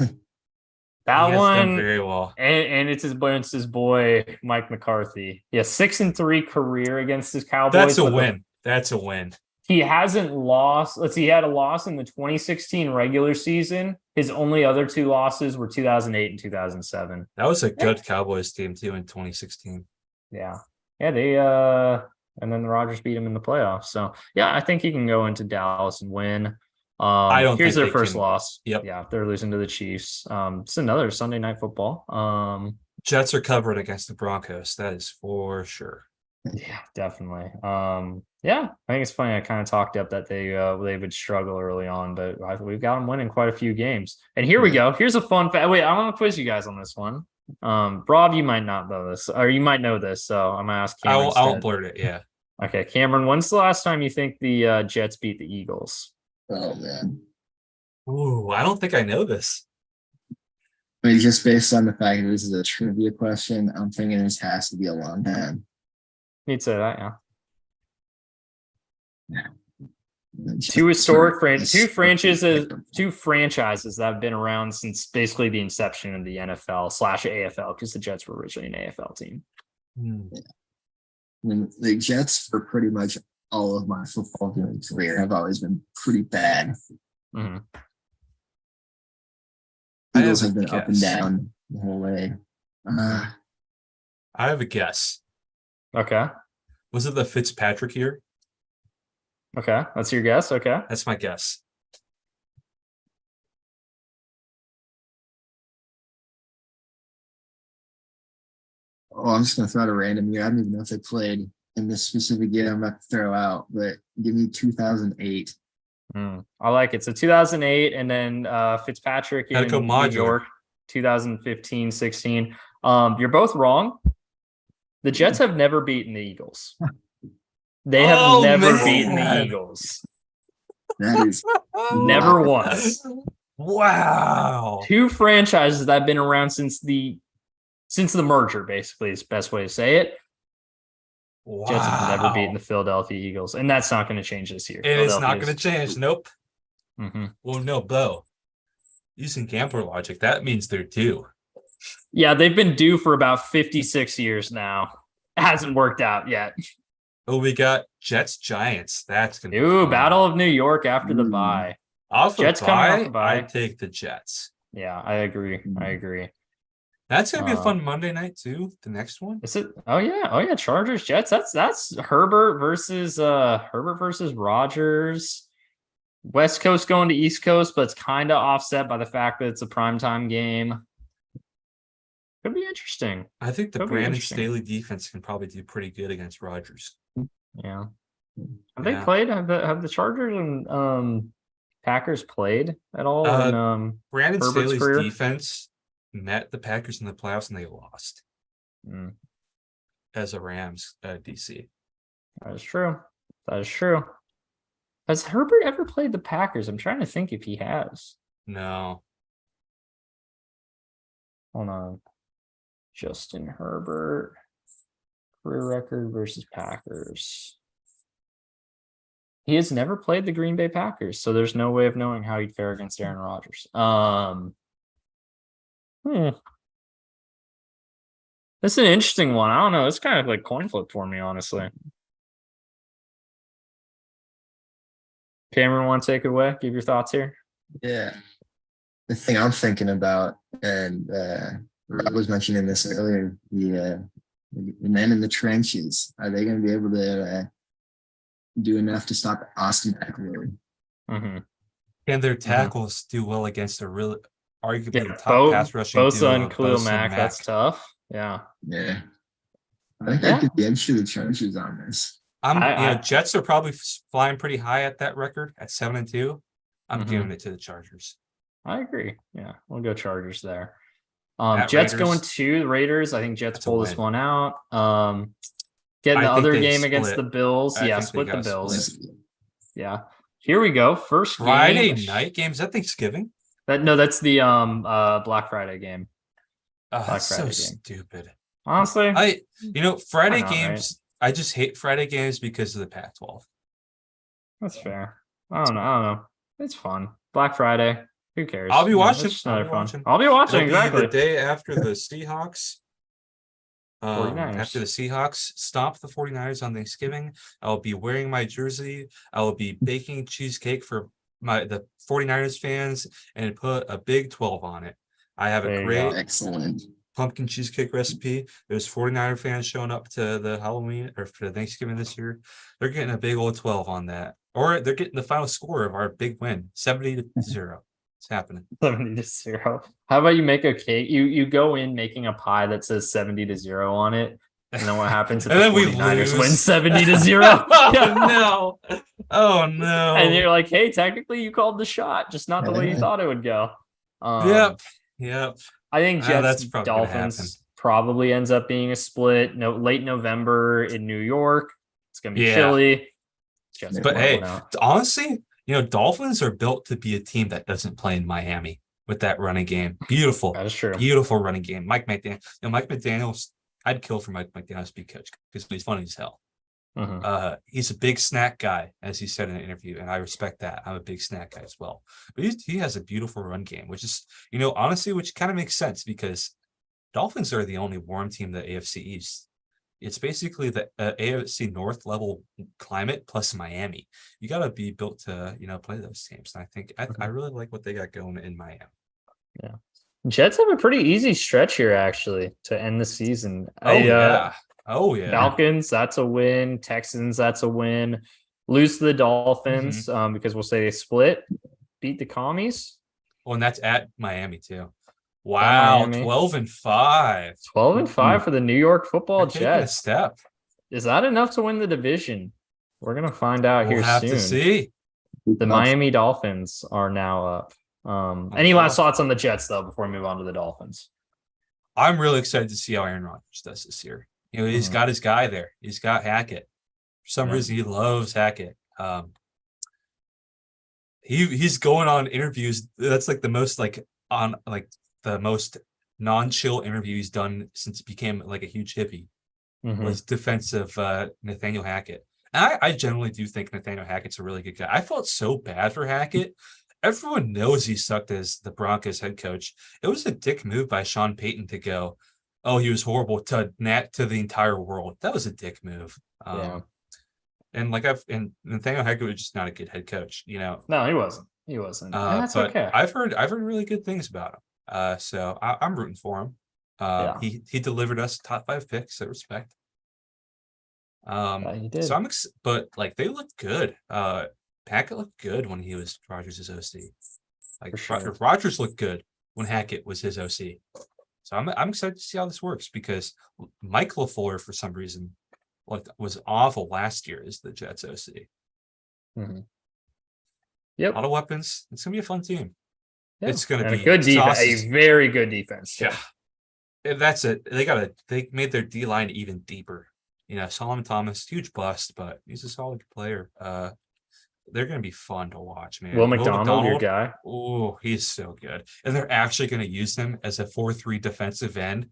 S1: That one
S2: very well.
S1: And it's his boy Mike McCarthy. Yeah, 6-3 career against his Cowboys.
S2: That's a win. That's a win.
S1: He hasn't lost. Let's see, he had a loss in the 2016 regular season. His only other 2 losses were 2008 and 2007.
S2: That was a good Cowboys team too in 2016.
S1: Yeah. Yeah, they and then the Rodgers beat him in the playoffs. So yeah, I think he can go into Dallas and win. Here's their first loss.
S2: Yep.
S1: Yeah, they're losing to the Chiefs. It's another Sunday night football.
S2: Jets are covered against the Broncos. That is for sure.
S1: Yeah, definitely. Yeah, I think it's funny. I kind of talked up that they would struggle early on, but we've got them winning quite a few games. And here we go. Here's a fun fact. Wait, I want to quiz you guys on this one. Rob, you might not know this, or you might know this, so I'm gonna ask Cameron.
S2: I'll blurt it. Yeah.
S1: Okay, Cameron. When's the last time you think the Jets beat the Eagles?
S3: Oh man.
S2: Ooh, I don't think I know this.
S3: I mean, just based on the fact that this is a trivia question, I'm thinking this has to be a long time.
S1: You'd say that, yeah.
S3: Yeah.
S1: Two franchises that have been around since basically the inception of the NFL/AFL, because the Jets were originally an AFL team.
S3: Yeah. I mean, the Jets for pretty much all of my football viewing career have always been pretty bad.
S1: Mm-hmm.
S3: Eagles have been up and down the whole way.
S2: I have a guess.
S1: Okay.
S2: Was it the Fitzpatrick year?
S1: Okay. That's your guess. Okay.
S2: That's my guess.
S3: Oh, I'm just going to throw out a random year. I don't even know if they played in this specific year I'm about to throw out, but give me 2008.
S1: I like it. So 2008, and then Fitzpatrick in New York, 2015, 16. You're both wrong. The Jets have never beaten the Eagles. They have never beaten the Eagles.
S3: That is
S1: never once.
S2: Wow.
S1: Two franchises that have been around since the merger, basically, is the best way to say it. Wow. Jets have never beaten the Philadelphia Eagles, and that's not going to change this year.
S2: It is not going to change. Nope.
S1: Mm-hmm.
S2: Well, no, Beau. Using gambler logic, that means they're due.
S1: Yeah, they've been due for about 56 years now. It hasn't worked out yet.
S2: Oh, we got Jets Giants. That's gonna
S1: be Battle of New York after the bye.
S2: Jets coming off the bye. I take the Jets.
S1: Yeah, I agree.
S2: That's gonna be a fun Monday night too. The next one.
S1: Is it? Oh yeah. Chargers Jets. That's Herbert versus Rodgers. West Coast going to East Coast, but it's kind of offset by the fact that it's a primetime game. Could be interesting.
S2: I think the Brandon Staley defense can probably do pretty good against Rodgers.
S1: Yeah. Have they played? Have the Chargers and Packers played at all?
S2: Brandon Staley's defense met the Packers in the playoffs and they lost. As a Rams DC.
S1: That is true. Has Herbert ever played the Packers? I'm trying to think if he has.
S2: No.
S1: Hold on. Justin Herbert. Career record versus Packers. He has never played the Green Bay Packers, so there's no way of knowing how he'd fare against Aaron Rodgers. That's an interesting one. I don't know. It's kind of like coin flip for me, honestly. Cameron, want to take it away? Give your thoughts here.
S3: Yeah. The thing I'm thinking about, and Rob was mentioning this earlier, the men in the trenches, are they going to be able to do enough to stop Austin Eckler?
S1: Mm-hmm.
S2: Can their tackles do well against a really arguably the top pass rushing duo?
S1: Bosa and Khalil Mack, that's tough. Yeah.
S3: I think I could get to the trenches on this.
S2: Jets are probably flying pretty high at that record at 7-2. I'm giving it to the Chargers.
S1: I agree. Yeah, we'll go Chargers there. Jets Raiders, going to the Raiders. I think Jets pull this one out. Getting the other game against the Bills. Split the Bills. Yeah. Here we go. First game.
S2: Friday night game. Is that Thanksgiving?
S1: That's the Black Friday game.
S2: Oh, that's so stupid.
S1: Honestly,
S2: Friday games. Right? I just hate Friday games because of the Pac-12.
S1: That's fair. I don't know. It's fun. Black Friday. Who cares?
S2: I'll be watching.
S1: I'll be watching. Exactly.
S2: The day after the Seahawks. After the Seahawks stomp the 49ers on Thanksgiving, I'll be wearing my jersey. I will be baking cheesecake for the 49ers fans and put a Big 12 on it. I have a great
S3: excellent
S2: pumpkin cheesecake recipe. There's 49er fans showing up to the Halloween or for Thanksgiving this year. They're getting a big old 12 on that. Or they're getting the final score of our big win, 70-0. It's happening.
S1: 70-0. How about you make a cake? You go in making a pie that says 70-0 on it. And then what happens if the 49ers win 70-0?
S2: Oh no.
S1: And you're like, hey, technically you called the shot, just not the way you thought it would go.
S2: Yep.
S1: I think Jets Dolphins probably ends up being a split. Late November in New York. It's gonna be chilly.
S2: But hey, honestly, Dolphins are built to be a team that doesn't play in Miami with that running game. Beautiful.
S1: That is true.
S2: Beautiful running game. Mike McDaniels, I'd kill for Mike McDaniels to be coach because he's funny as hell.
S1: Mm-hmm.
S2: He's a big snack guy, as he said in an interview, and I respect that. I'm a big snack guy as well. But he has a beautiful run game, which is, honestly, which kind of makes sense because Dolphins are the only warm team in the AFC East. It's basically the AFC North level climate plus Miami. You got to be built to, play those teams. And I think I really like what they got going in Miami.
S1: Yeah. Jets have a pretty easy stretch here, actually, to end the season.
S2: Yeah.
S1: Falcons, that's a win. Texans, that's a win. Lose to the Dolphins because we'll say they split. Beat the Commies.
S2: Oh, and that's at Miami, too. Wow, 12-5.
S1: 12-5 for the New York Football
S2: They're taking a
S1: Jets.
S2: step.
S1: Is that enough to win the division? We're gonna find out
S2: We'll
S1: here
S2: have
S1: soon.
S2: to see.
S1: The Miami Dolphins are now up. Any last thoughts on the Jets though before we move on to the Dolphins?
S2: I'm really excited to see how Aaron Rodgers does this year. He's got his guy there. He's got Hackett. For some reason, he loves Hackett. He's going on interviews. That's like the most the most non-chill interview he's done since he became like a huge hippie. Was defensive Nathaniel Hackett. And I generally do think Nathaniel Hackett's a really good guy. I felt so bad for Hackett. Everyone knows he sucked as the Broncos head coach. It was a dick move by Sean Payton to go, oh, he was horrible to the entire world. That was a dick move. And Nathaniel Hackett was just not a good head coach, No,
S1: he wasn't. And that's okay.
S2: I've heard really good things about him. So I'm rooting for him. He delivered us top 5 picks. So respect.
S1: He did.
S2: So but they looked good. Hackett looked good when he was Rodgers' OC. Rodgers looked good when Hackett was his OC. So I'm excited to see how this works because Mike LaFleur, for some reason, was awful last year as the Jets OC.
S1: Yep.
S2: A lot of weapons. It's gonna be a fun team.
S1: Yeah.
S2: It's gonna be
S1: a good defense, a very good defense.
S2: Yeah. That's it. They made their D line even deeper. Solomon Thomas, huge bust, but he's a solid player. They're going to be fun to watch, man.
S1: Will McDonald, your guy.
S2: Oh, he's so good. And they're actually going to use him as a 4-3 defensive end.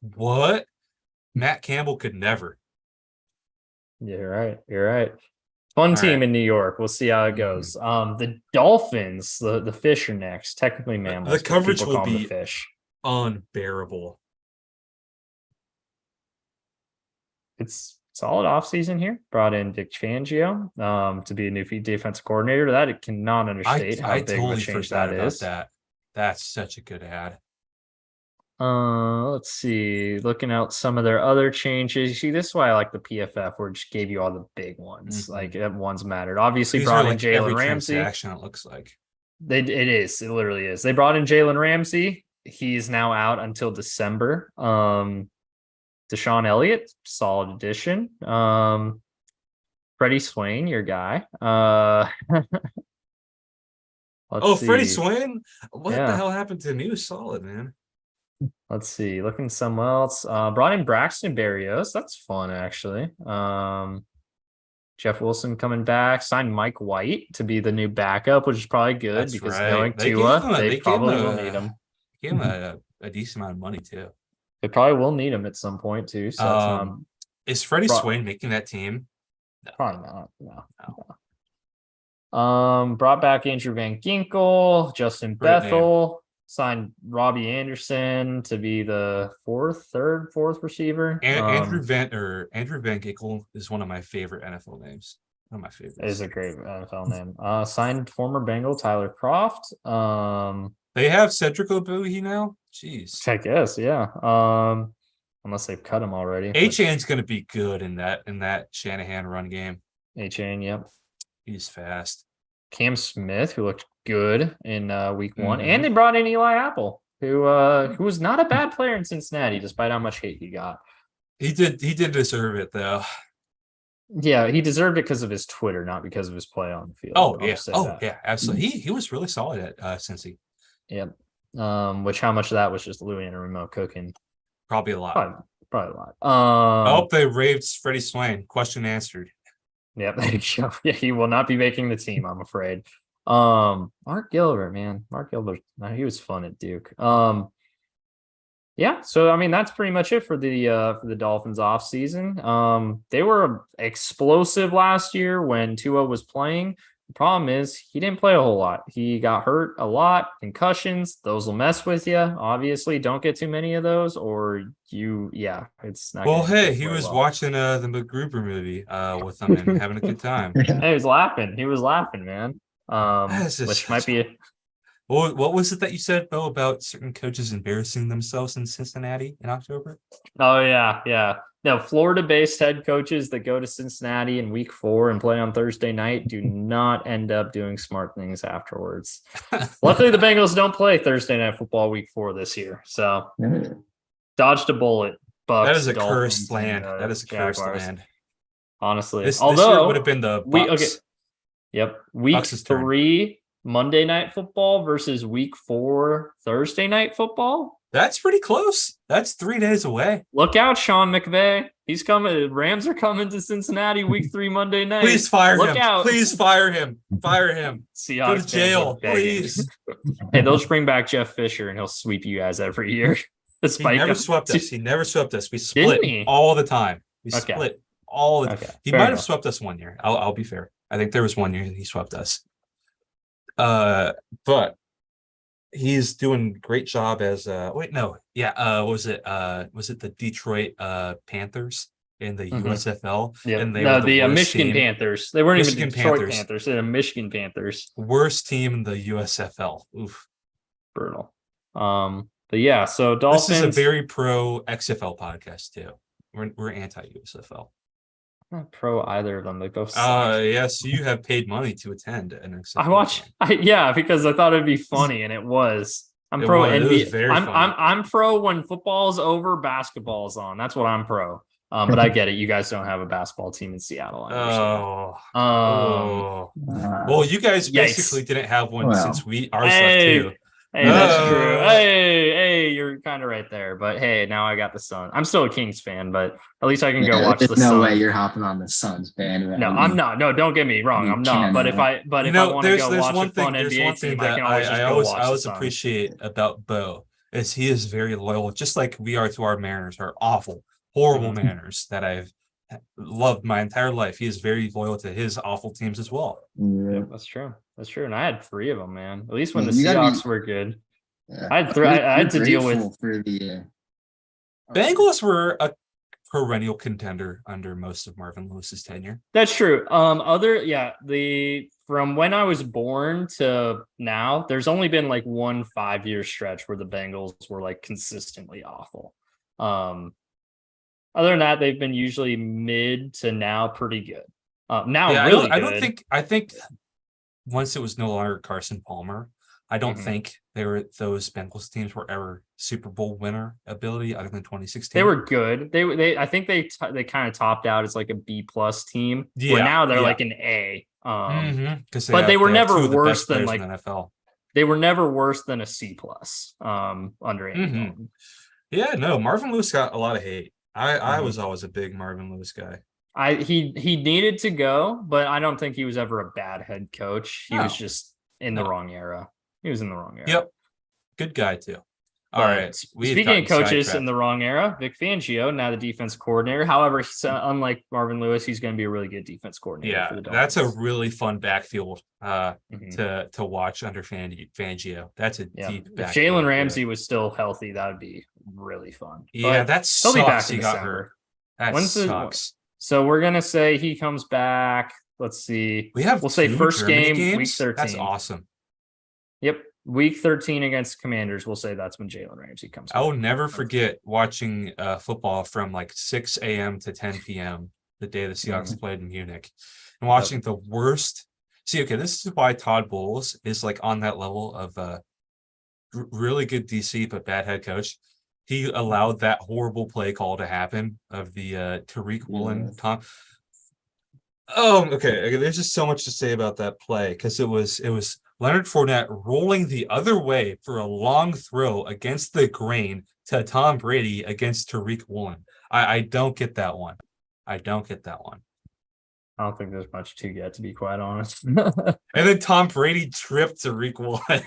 S2: What? Matt Campbell could never.
S1: Yeah, you're right. Fun team in New York. We'll see how it goes. The Dolphins, the fish are next. Technically mammals.
S2: The coverage will be
S1: fish.
S2: Unbearable.
S1: It's solid offseason here. Brought in Vic Fangio to be a new defensive coordinator. That it cannot understate how big of a change that is.
S2: That's such a good ad.
S1: Let's see. Looking at some of their other changes. You see, this is why I like the PFF, where it just gave you all the big ones. Ones mattered. Obviously,
S2: these
S1: brought in Jalen Ramsey.
S2: It looks like
S1: it is. It literally is. They brought in Jalen Ramsey. He's now out until December. Deshaun Elliott, solid addition. Freddie Swain, your guy.
S2: Freddie Swain? What the hell happened to him? He was solid, man.
S1: Let's see. Looking somewhere else. Brought in Braxton Berrios. That's fun, actually. Jeff Wilson coming back. Signed Mike White to be the new backup, which is probably good because knowing Tua, they probably will need him.
S2: Gave him a decent amount of money, too.
S1: They probably will need him at some point too. So
S2: is Freddie Swain making that team?
S1: No. Probably not. No. Brought back Andrew Van Ginkel, Justin Bethel, signed Robbie Anderson to be the fourth receiver.
S2: Andrew Van Ginkel is one of my favorite NFL names. One of my favorites.
S1: It is a great NFL name. Signed former Bengal Tyler Kroft.
S2: They have Cedric Ogbuehi now. Jeez.
S1: I guess, yeah. Unless they've cut him already.
S2: Achane's going to be good in that Shanahan run game.
S1: Achane, yep.
S2: He's fast.
S1: Cam Smith, who looked good in week 1, and they brought in Eli Apple, who was not a bad player in Cincinnati, despite how much hate he got.
S2: He did deserve it though.
S1: Yeah, he deserved it because of his Twitter, not because of his play on the field.
S2: Yeah, absolutely. He was really solid at Cincy.
S1: Yep. Which how much of that was just Louis and remote cooking?
S2: Probably a lot.
S1: Probably a lot.
S2: I hope they raved Freddie Swain. Question answered.
S1: Yep. Yeah, he will not be making the team, I'm afraid. Mark Gilbert, man. He was fun at Duke. Yeah, so I mean that's pretty much it for the Dolphins off season. They were explosive last year when Tua was playing. The problem is he didn't play a whole lot. He got hurt a lot, concussions. Those will mess with you. Obviously, don't get too many of those, or it's not.
S2: Well,
S1: gonna
S2: hey,
S1: go
S2: he
S1: very
S2: was
S1: well.
S2: watching the MacGruber movie with them and having a good time.
S1: Hey, he was laughing. He was laughing, man.
S2: This is
S1: Which might
S2: such
S1: be.
S2: what was it that you said, Beau, about certain coaches embarrassing themselves in Cincinnati in October?
S1: Oh yeah. No, Florida-based head coaches that go to Cincinnati in week 4 and play on Thursday night do not end up doing smart things afterwards. Luckily, the Bengals don't play Thursday night football week 4 this year, so dodged a bullet. Bucks,
S2: That is a
S1: Dolphins,
S2: cursed land.
S1: and,
S2: That is a cursed
S1: Jaguars.
S2: land.
S1: Honestly,
S2: This
S1: although
S2: year would have been the Bucks.
S1: Week
S2: Bucks' turn.
S1: 3 Monday night football versus week 4 Thursday night football.
S2: That's pretty close. That's 3 days away.
S1: Look out, Sean McVay. He's coming. Rams are coming to Cincinnati week 3 Monday night.
S2: Please fire
S1: Look
S2: him.
S1: out.
S2: Please fire him. Fire him.
S1: Seahawks
S2: Go to jail, please.
S1: Hey, they'll just bring back Jeff Fisher and he'll sweep you guys every year.
S2: He never swept us. He never swept us. We split all the time. We split all the time. He might have swept us one year. I'll be fair. I think there was one year he swept us. But he's doing a great job as was it the Detroit Panthers in the USFL?
S1: Yeah,
S2: and they
S1: no,
S2: were the
S1: Michigan
S2: team.
S1: Panthers. They weren't
S2: Michigan
S1: even Detroit
S2: Panthers.
S1: Panthers. They're the Michigan Panthers.
S2: Worst team in the USFL. Oof,
S1: brutal. But yeah, so Dolphins.
S2: This is a very pro XFL podcast too. We're anti USFL.
S1: I'm not pro either of them. They both suck.
S2: Yes, you have paid money to attend an XFL.
S1: I watch. Because I thought it'd be funny, and it was. I'm pro NBA. I'm pro when football's over, basketball's on. That's what I'm pro. But I get it. You guys don't have a basketball team in Seattle.
S2: Well, you guys basically didn't have one since ours left too.
S1: Hey, that's true. Hey, you're kind of right there. But hey, now I got the Suns. I'm still a Kings fan, but at least I can go watch the Suns.
S3: No way you're hopping on the Suns bandwagon.
S1: No, I'm not. No, don't get me wrong. I'm not. But if I want to go watch a fun NBA team, I can always just go watch the Suns. I always
S2: appreciate about Beau is he is very loyal, just like we are to our Mariners, our awful, horrible Mariners that I've loved my entire life. He is very loyal to his awful teams as well.
S1: Yeah, that's true. And I had 3 of them, man. At least when the Seahawks were good.
S3: Yeah.
S1: I had to deal with
S3: for the
S2: Bengals were a perennial contender under most of Marvin Lewis's tenure.
S1: That's true. From when I was born to now, there's only been like one 5-year stretch where the Bengals were like consistently awful. Other than that, they've been usually mid to now pretty good. Good.
S2: I think once it was no longer Carson Palmer, I don't think those Bengals teams were ever Super Bowl winner ability other than 2016.
S1: They were good. I think they kind of topped out as like a B+ team.
S2: Yeah.
S1: Where now they're like an A.
S2: But
S1: they were never worse than like
S2: NFL.
S1: They were never worse than a C+ under Andy Dalton.
S2: Yeah, no, Marvin Lewis got a lot of hate. I was always a big Marvin Lewis guy.
S1: He needed to go, but I don't think he was ever a bad head coach. He was just in the wrong era. He was in the wrong era.
S2: Yep. Good guy too. All right.
S1: Speaking of coaches in the wrong era, Vic Fangio, now the defense coordinator. However, unlike Marvin Lewis, he's going to be a really good defense coordinator.
S2: Yeah,
S1: for the Dolphins.
S2: That's a really fun backfield to watch under Fangio. That's a deep backfield.
S1: If Jalen Ramsey was still healthy, that would be really fun.
S2: Yeah, that sucks.
S1: He'll be back in
S2: he got hurt. That sucks.
S1: So we're going to say he comes back. Let's see.
S2: We'll
S1: say first
S2: game,
S1: games? Week 13.
S2: That's awesome.
S1: Yep. Week 13 against Commanders. We'll say that's when Jalen Ramsey comes back.
S2: I will never forget watching football from like 6 a.m. to 10 p.m. the day the Seahawks played in Munich and watching the worst. See, okay, this is why Todd Bowles is like on that level of really good DC, but bad head coach. He allowed that horrible play call to happen of the Tariq Woolen Tom. Oh, okay. There's just so much to say about that play because it was Leonard Fournette rolling the other way for a long throw against the grain to Tom Brady against Tariq Woolen. I don't get that one. I don't
S1: think there's much to get, to be quite honest.
S2: And then Tom Brady tripped Tariq Woolen.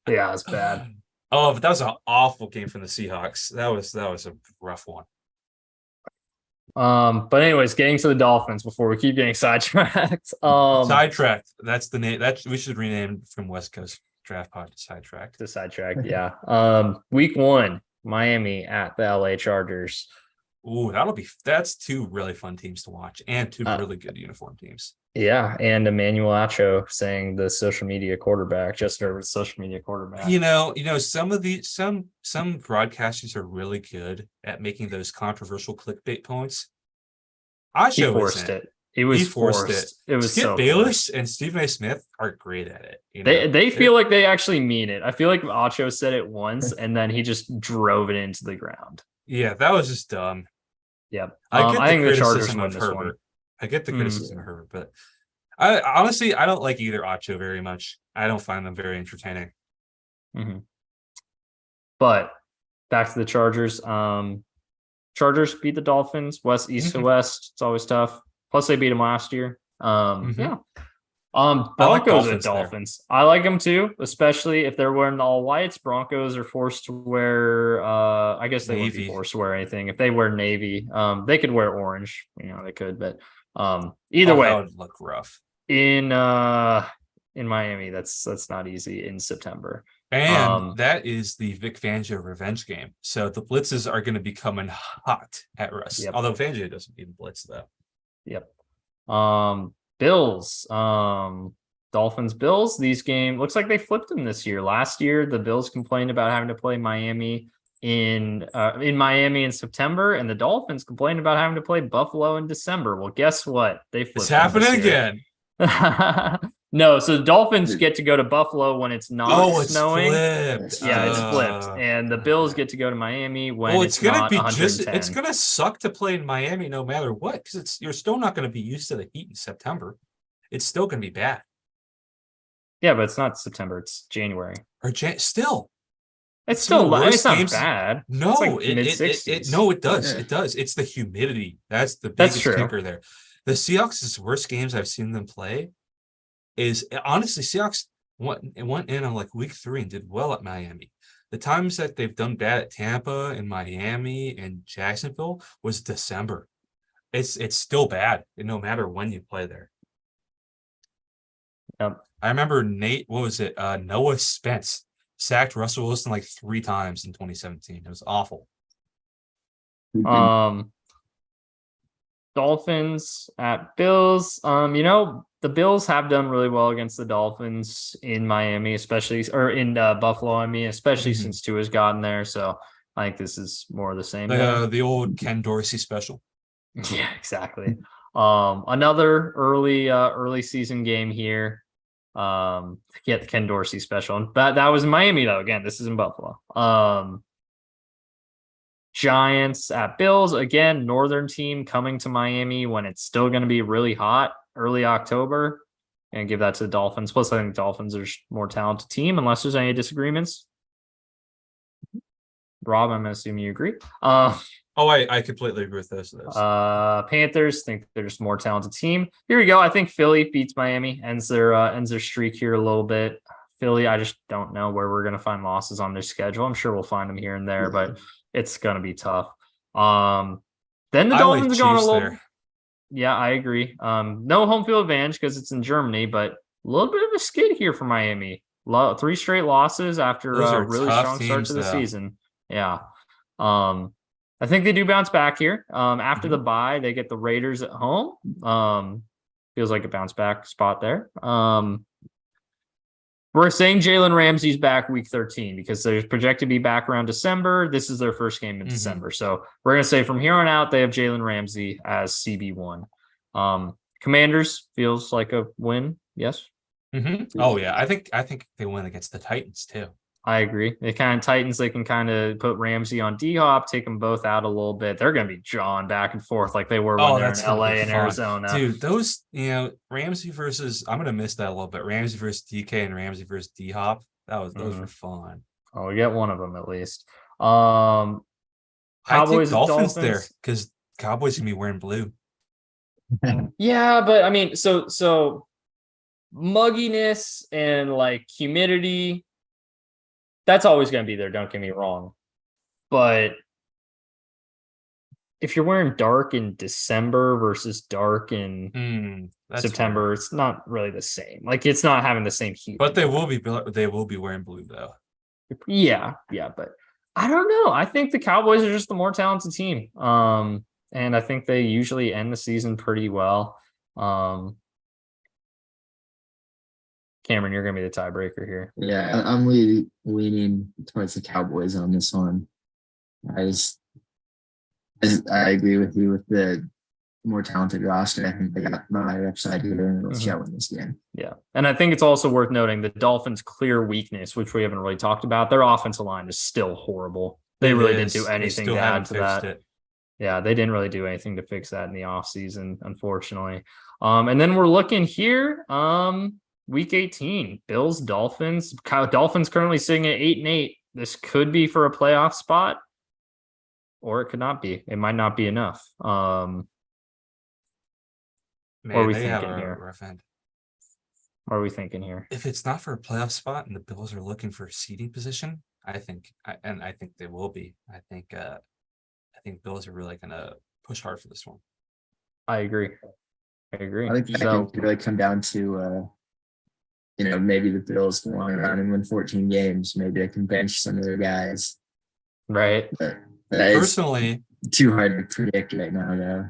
S1: Yeah, it's bad.
S2: Oh, but that was an awful game from the Seahawks. That was a rough one.
S1: But anyways, getting to the Dolphins before we keep getting sidetracked.
S2: Sidetracked. That's the name. We should rename from West Coast Draft Pod to Sidetracked.
S1: To sidetrack, yeah. Week 1, Miami at the LA Chargers.
S2: Ooh, that's two really fun teams to watch and two really good uniform teams.
S1: Yeah, and Emmanuel Acho saying the social media quarterback, just over social media quarterback.
S2: Some of the some broadcasters are really good at making those controversial clickbait points.
S1: He forced it. He forced it. It was
S2: Skip
S1: so
S2: Bayless and Stephen A. Smith are great at
S1: it. They feel like they actually mean it. I feel like Acho said it once and then he just drove it into the ground.
S2: Yeah, that was just dumb.
S1: Yep.
S2: I
S1: think the Chargers
S2: criticism
S1: win
S2: of
S1: this
S2: Herbert.
S1: one.
S2: I get the criticism of Herbert, but I honestly don't like either Acho very much. I don't find them very entertaining.
S1: Mm-hmm. But back to the Chargers. Chargers beat the Dolphins, East to West. It's always tough. Plus they beat them last year. Yeah. Broncos and Dolphins. I like them too, especially if they're wearing the all whites. Broncos are forced to wear I guess they wouldn't be forced to wear anything. If they wear navy, they could wear orange, they could, but either way,
S2: that would look rough.
S1: In Miami, that's not easy in September.
S2: And that is the Vic Fangio revenge game. So the blitzes are going to be coming hot at Russ.
S1: Yep.
S2: Although Fangio doesn't even blitz though.
S1: Yep. Bills, Dolphins, Bills. These games looks like they flipped them this year. Last year, the Bills complained about having to play Miami in Miami in September, and the Dolphins complained about having to play Buffalo in December. Well, guess what? They flipped.
S2: It's happening again.
S1: No, so the Dolphins get to go to Buffalo when it's not snowing.
S2: Flipped.
S1: Yeah, it's flipped. And the Bills get to go to Miami when it's gonna be 110.
S2: It's gonna suck to play in Miami no matter what, because you're still not gonna be used to the heat in September. It's still gonna be bad.
S1: Yeah, but it's not September, it's January.
S2: Still.
S1: It's still it's not bad.
S2: No,
S1: like mid-60s.
S2: It does. It does. It's the humidity. That's the biggest kicker there. The Seahawks' worst games I've seen them play is honestly Seahawks went in on like week 3 and did well at Miami. The times that they've done bad at Tampa and Miami and Jacksonville was December. It's still bad, no matter when you play there.
S1: Yep.
S2: I remember Noah Spence sacked Russell Wilson like 3 times in 2017. It was awful.
S1: Dolphins at Bills. The Bills have done really well against the Dolphins in Miami, especially, or in Buffalo, especially since Tua's gotten there. So I think this is more of the same.
S2: The old Ken Dorsey special.
S1: Yeah, exactly. Another early season game here. Get the Ken Dorsey special. That was in Miami though. Again, this is in Buffalo. Giants at Bills. Again, northern team coming to Miami when it's still going to be really hot early October, and give that to the Dolphins. Plus, I think the Dolphins are a more talented team, unless there's any disagreements. Rob, I'm assuming you agree.
S2: I completely agree with those.
S1: Panthers think they're just a more talented team. Here we go. I think Philly beats Miami, ends their streak here a little bit. Philly, I just don't know where we're going to find losses on their schedule. I'm sure we'll find them here and there, but it's going to be tough. Then the Dolphins are going a little. Yeah, I agree. No home field advantage because it's in Germany, but a little bit of a skid here for Miami. 3 straight losses after a really strong start to the season. Yeah. I think they do bounce back here. After the bye, they get the Raiders at home. Feels like a bounce back spot there. We're saying Jalen Ramsey's back week 13 because they're projected to be back around December. This is their first game in December. So we're going to say from here on out, they have Jalen Ramsey as CB1. Commanders feels like a win. Yes.
S2: Oh yeah. I think they win against the Titans too.
S1: I agree. They kind of Titans, they can kind of put Ramsey on D-Hop, take them both out a little bit. They're going to be jawing back and forth like they were when they're in LA and Arizona.
S2: Dude, those, Ramsey versus, I'm going to miss that a little bit. Ramsey versus DK and Ramsey versus D-Hop. Those were fun.
S1: Oh, we get one of them at least.
S2: Cowboys, Dolphins there because Cowboys can be wearing blue.
S1: Yeah, but I mean, so mugginess and like humidity, that's always going to be there. Don't get me wrong, but if you're wearing dark in December versus dark in
S2: That's
S1: September,
S2: fair.
S1: it's not really the same. Like it's not having the same heat.
S2: But they will be wearing blue though.
S1: Yeah, but I don't know. I think the Cowboys are just the more talented team. And I think they usually end the season pretty well. Cameron, you're gonna be the tiebreaker here.
S3: Yeah, I'm leaning towards the Cowboys on this one. I agree with you with the more talented roster. I think they got the higher upside here and it'll show in this game.
S1: Yeah. And I think it's also worth noting the Dolphins' clear weakness, which we haven't really talked about. Their offensive line is still horrible. They really didn't do anything to add to that. Yeah, they didn't really do anything to fix that in the offseason, unfortunately. And then we're looking here. Week 18, Bills, Dolphins. Dolphins currently sitting at 8-8. This could be for a playoff spot, or it could not be. It might not be enough.
S2: Man,
S1: what are we
S2: they have
S1: thinking
S2: a
S1: here?
S2: rough end.
S1: What are we thinking here?
S2: If it's not for a playoff spot and the Bills are looking for a seeding position, I think they will be. I think Bills are really gonna push hard for this one.
S1: I agree.
S3: I think that could really come down to maybe the Bills go on around and win 14 games. Maybe they can bench some of their guys.
S1: Right.
S3: But
S2: personally,
S3: too hard to predict right now, though.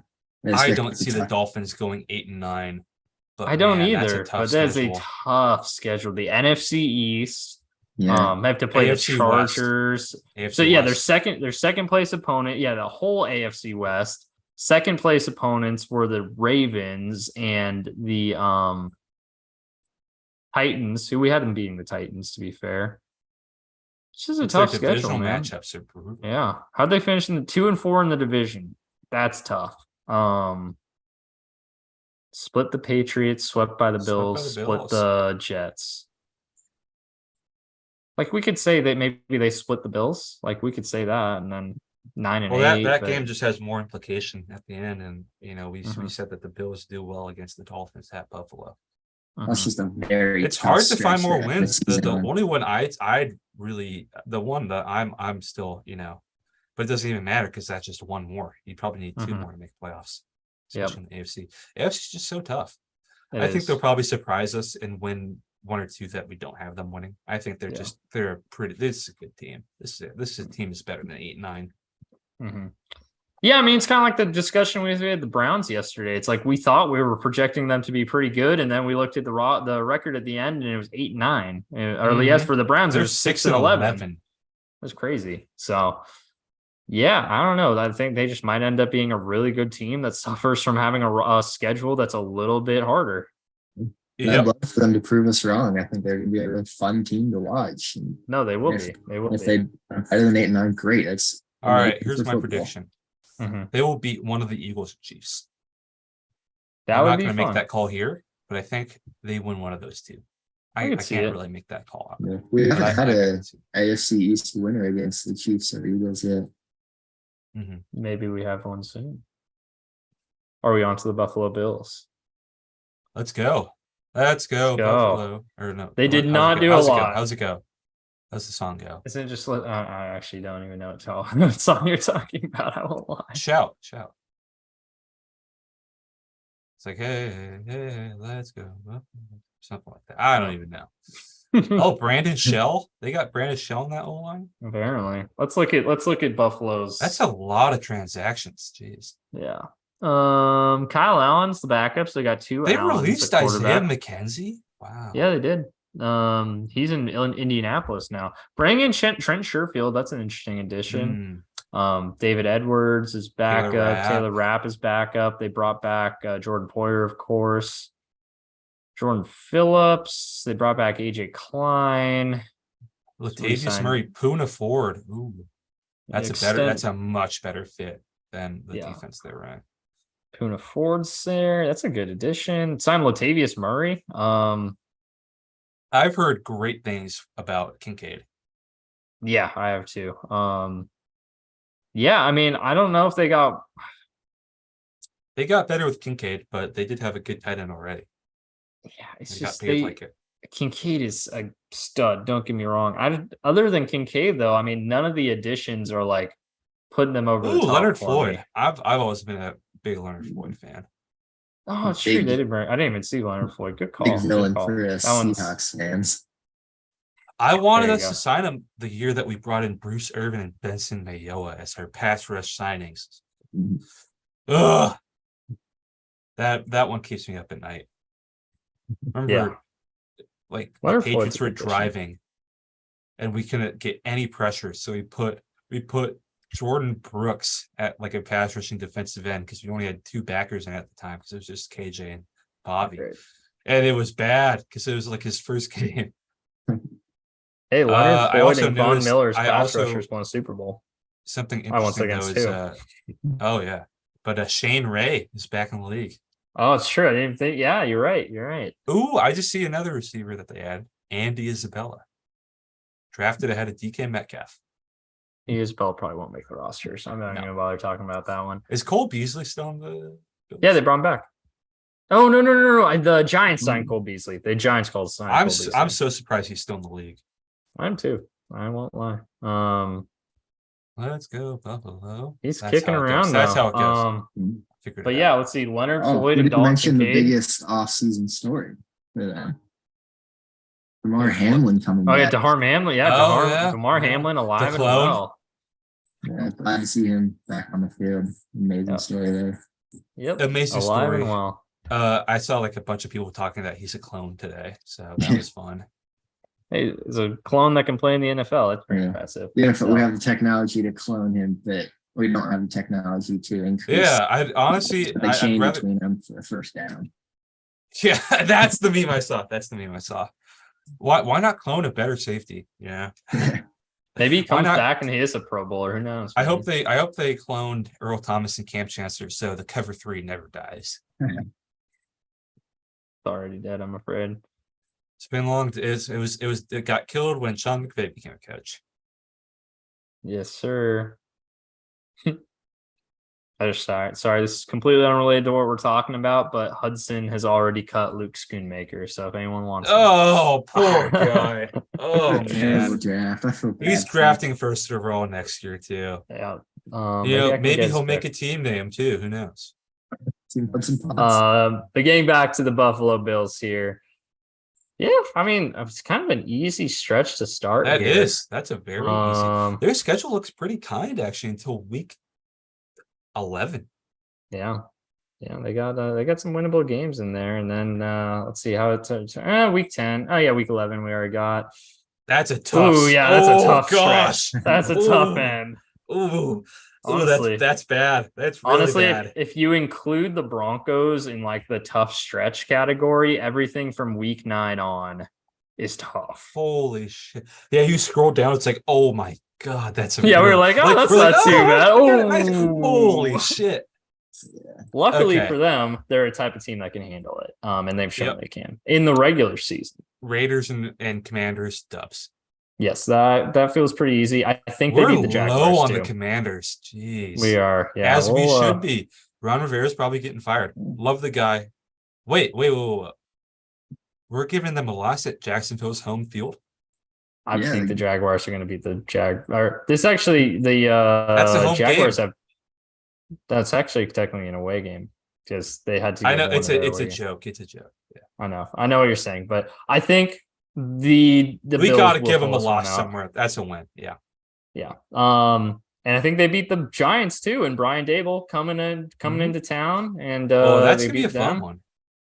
S2: I don't see the Dolphins going 8-9. But
S1: I don't either.
S2: But that's
S1: a tough schedule. The NFC East. Have to play
S2: AFC
S1: the Chargers.
S2: AFC
S1: so yeah,
S2: West.
S1: their second place opponent. Yeah, the whole AFC West. Second place opponents were the Ravens and the Titans, who we had them beating the Titans, to be fair. It's just a tough schedule, man.
S2: Matchups are brutal.
S1: Yeah. How'd they finish in the 2-4 in the division? That's tough. Split the Patriots, swept by the Bills, split the Jets. Like we could say that maybe they split the Bills. Like we could say that, and then 9-8.
S2: Well, that game just has more implication at the end, and we said that the Bills do well against the Dolphins at Buffalo.
S3: That's just a very.
S2: It's hard to find more wins. The only one I'd really the one that I'm still but it doesn't even matter because that's just one more. You probably need two more to make playoffs, especially in the AFC. AFC is just so tough. I think they'll probably surprise us and win one or two that we don't have them winning. I think they're pretty. This is a good team. This is a team that's better than 8-9.
S1: Yeah, I mean, it's kind of like the discussion we had the Browns yesterday. It's like we thought we were projecting them to be pretty good, and then we looked at the record at the end, and it was 8-9. Or yes, for the Browns, it was 6-11. It was crazy. So, yeah, I don't know. I think they just might end up being a really good team that suffers from having a schedule that's a little bit harder.
S3: I'd love for them to prove us wrong. I think they're going to be a really fun team to watch.
S1: No, they will be. They will.
S3: If they are better than 8-9, great. That's
S2: all right. Here's my prediction. They will beat one of the Eagles and Chiefs. I'm not going to make that call here, but I think they win one of those two. I can't really make that call.
S3: Yeah. We haven't had a AFC East winner against the Chiefs or Eagles yet.
S1: Maybe we have one soon. Are we on to the Buffalo Bills?
S2: Let's go. Buffalo. Or no,
S1: they did not do a lot.
S2: How's it go? How's the song go?
S1: Isn't it just? I actually don't even know what song you're talking about. I won't lie.
S2: Shout. It's like, hey, let's go. Something like that. I don't even know. Oh, Brandon Shell. They got Brandon Shell in that whole line.
S1: Apparently. Let's look at Buffalo's.
S2: That's a lot of transactions. Jeez.
S1: Yeah. Kyle Allen's the backup, so they got two.
S2: They released Isaiah McKenzie. Wow.
S1: Yeah, they did. He's in Indianapolis now. Bringing in Trent Sherfield, that's an interesting addition. David Edwards is back up. Taylor Rapp is back up. They brought back Jordan Poyer, of course. Jordan Phillips. They brought back AJ Klein.
S2: Latavius Murray, Poona Ford. Ooh, that's a much better fit than the defense they ran.
S1: Poona Ford's there. That's a good addition. Signed Latavius Murray.
S2: I've heard great things about Kincaid.
S1: Yeah, I have too. Yeah, I mean, I don't know if they got
S2: better with Kincaid, but they did have a good tight end already.
S1: Yeah, it's just Kincaid is a stud. Don't get me wrong. Other than Kincaid, though, I mean, none of the additions are like putting them over the
S2: Ooh,
S1: top.
S2: Leonard
S1: for
S2: Floyd.
S1: me.
S2: I've always been a big Leonard Floyd fan.
S1: Oh, it's true.
S3: Big-
S1: They did bring. I didn't even see Leonard Floyd. Good call.
S3: Big
S1: Good
S3: villain
S1: call.
S3: for
S1: That one's
S3: Seahawks fans.
S2: I wanted
S1: There you
S2: us
S1: go.
S2: to sign him the year that we brought in Bruce Irvin and Benson Mayoa as our pass rush signings.
S3: Mhm.
S2: Ugh. That one keeps me up at night. Remember, like the
S1: Leonard Floyd's
S2: Patriots
S1: a
S2: were
S1: good addition.
S2: driving, and we couldn't get any pressure, so we put Jordan Brooks at like a pass rushing defensive end because we only had 2 backers in at the time because it was just KJ and Bobby,
S1: Great.
S2: and it was bad because it was like his first game.
S1: Hey, Leonard
S2: I
S1: Floyd
S2: also
S1: and Von
S2: noticed-
S1: Miller's
S2: I
S1: pass
S2: also-
S1: rushers won a Super Bowl.
S2: Something
S1: I once
S2: interesting though
S1: against
S2: is oh yeah, but Shane Ray is back in the league.
S1: Oh, it's true. I didn't even think. Yeah, you're right. You're right.
S2: Ooh, I just see another receiver that they had, Andy Isabella, drafted ahead of DK Metcalf.
S1: Isabel probably won't make the roster, so I'm not
S2: No.
S1: even gonna bother talking about that one.
S2: Is Cole Beasley still on the Bills?
S1: Yeah, they brought him back. Oh no! The Giants signed Cole Beasley. The Giants called sign.
S2: I'm
S1: Cole Beasley.
S2: I'm so surprised he's still in the league.
S1: I'm too. I won't lie.
S2: Let's go Buffalo.
S1: He's
S2: That's
S1: kicking
S2: how it goes.
S1: around
S2: That's
S1: now.
S2: how it goes. Figured
S1: But
S2: it
S1: yeah,
S2: out.
S1: let's see. Leonard
S3: Oh,
S1: Floyd
S3: we
S1: and
S3: didn't
S1: Dalton
S3: mention the
S1: Kincaid.
S3: biggest off-season story for them. Damar Hamlin coming
S1: Oh yeah,
S3: back.
S1: Damar Hamlin. Yeah,
S2: Oh, yeah,
S1: Damar
S2: yeah.
S1: Hamlin alive and
S2: clone.
S1: well.
S3: Yeah, glad to see him back on the field. Amazing
S1: Yeah.
S3: story there.
S1: Yep,
S2: Amazing
S1: alive
S2: story.
S1: and well.
S2: I saw like a bunch of people talking that he's a clone today, so that was fun.
S1: Hey, it's a clone that can play in the NFL. That's pretty
S3: Yeah.
S1: impressive.
S3: Yeah, but
S1: So,
S3: we have the technology to clone him, but we don't have the technology to increase
S2: Yeah, I honestly,
S3: the
S2: I'd
S3: chain
S2: rather.
S3: between them for a first down.
S2: Yeah, that's the meme I saw. That's the meme I saw. Why not clone a better safety? Yeah.
S1: maybe he
S2: Why
S1: comes
S2: not?
S1: back and he is a Pro Bowler. Who knows?
S2: I
S1: man?
S2: hope they cloned Earl Thomas and Cam Chancellor so the cover 3 never dies.
S1: It's already dead. I'm afraid.
S2: It's been long. It got killed when Sean McVay became a coach.
S1: Yes, sir. Sorry, this is completely unrelated to what we're talking about, but Hudson has already cut Luke Schoonmaker. So if anyone wants,
S2: Oh, poor guy. Oh
S3: Terrible
S2: man,
S3: draft. I feel
S2: he's
S3: bad for
S2: drafting first overall next year too.
S1: yeah,
S2: Maybe he'll make a team name too. Who knows?
S3: him. Put some thoughts.
S1: But getting back to the Buffalo Bills here. Yeah, I mean, it's kind of an easy stretch to start.
S2: That
S1: here.
S2: is. That's a very easy. Their schedule looks pretty kind actually until week 11.
S1: Yeah, they got some winnable games in there, and then let's see how it's week 10. Oh yeah, week 11 we already got.
S2: That's a tough.
S1: Ooh, yeah, that's a tough
S2: gosh.
S1: stretch. That's a
S2: Ooh.
S1: tough end.
S2: Ooh,
S1: Honestly.
S2: that's bad. That's really
S1: Honestly,
S2: bad.
S1: if you include the Broncos in like the tough stretch category, everything from week 9 on is tough.
S2: Holy shit! Yeah, you scroll down. It's like, oh my god, that's a
S1: Yeah, we were like, oh, that's not too bad. Oh,
S2: holy shit!
S1: Luckily
S2: Okay.
S1: for them, they're a type of team that can handle it. And they've shown
S2: Yep.
S1: they can in the regular season.
S2: Raiders and Commanders dubs.
S1: Yes, that feels pretty easy. I think
S2: We're
S1: they beat the Jaguars
S2: low on
S1: too.
S2: the Commanders. Jeez,
S1: We are, yeah,
S2: as we
S1: we'll,
S2: should be. Ron Rivera's probably getting fired. Love the guy. Wait. We're giving them a loss at Jacksonville's home field.
S1: I
S3: Yeah,
S1: think the
S3: they-
S1: Jaguars are going to beat the Or this actually the
S2: That's a home
S1: Jaguars
S2: game.
S1: have. That's actually technically an away game because they had to.
S2: I
S1: give
S2: know
S1: one
S2: it's
S1: of their
S2: a
S1: away games.
S2: joke. It's a joke. Yeah.
S1: I know what you're saying, but I think the
S2: We
S1: Bills
S2: got to
S1: will
S2: give them a
S1: pull this one
S2: loss
S1: out.
S2: somewhere. That's a win. Yeah.
S1: Yeah. And I think they beat the Giants too, and Brian Dable coming into town, and
S2: That's
S1: they
S2: gonna be a
S1: beat
S2: fun
S1: them.
S2: one.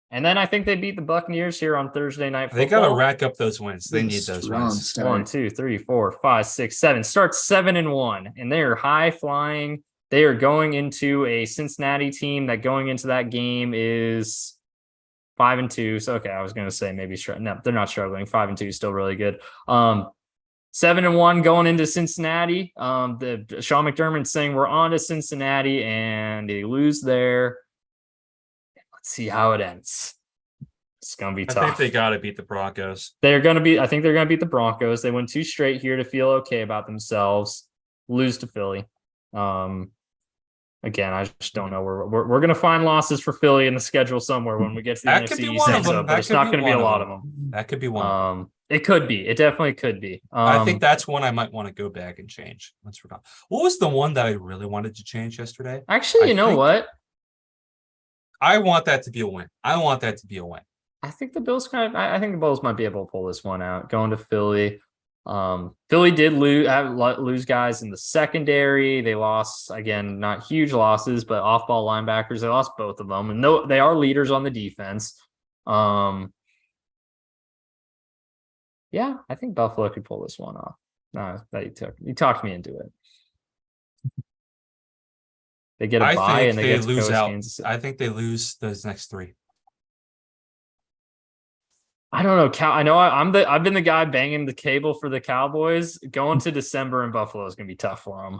S1: And then I think they beat the Buccaneers here on Thursday night.
S2: They got to
S1: Football.
S2: rack up those wins. They need those
S3: Strong
S2: wins.
S3: start.
S1: 1, 2, 3, 4, 5, 6, 7. Start 7-1, and they are high flying. They are going into a Cincinnati team that going into that game is 5-2. So okay, I was going to say maybe no, they're not struggling. 5-2 is still really good. 7-1 going into Cincinnati. The Sean McDermott's saying we're on to Cincinnati, and they lose there. Let's see how it ends. It's gonna be
S2: I
S1: tough.
S2: think they got to beat the Broncos.
S1: I think they're gonna beat the Broncos. They win 2 straight here to feel okay about themselves. Lose to Philly. Again, I just don't know. We're gonna find losses for Philly in the schedule somewhere when we get to the
S2: That could
S1: NFC
S2: be
S1: East
S2: one of
S1: episode,
S2: them.
S1: but
S2: That
S1: it's
S2: could
S1: not
S2: be
S1: gonna be a
S2: one of
S1: lot
S2: them.
S1: of them.
S2: That could be one.
S1: It could be. It definitely could be.
S2: I think that's one I might want to go back and change once we're done. What was the one that I really wanted to change yesterday?
S1: Actually, you know what?
S2: I want that to be a win. I want that to be a win.
S1: I think the Bills I think the Bills might be able to pull this one out. Going to Philly. Philly did lose guys in the secondary. They lost, again, not huge losses, but off-ball linebackers. They lost both of them. And no, they are leaders on the defense. Yeah, I think Buffalo could pull this one off. No, that you talked me into it. They get a bye and they get to
S2: lose out.
S1: Kansas City.
S2: I think they lose those next 3.
S1: I don't know. I know I've been the guy banging the cable for the Cowboys. Going to December in Buffalo is going to be tough for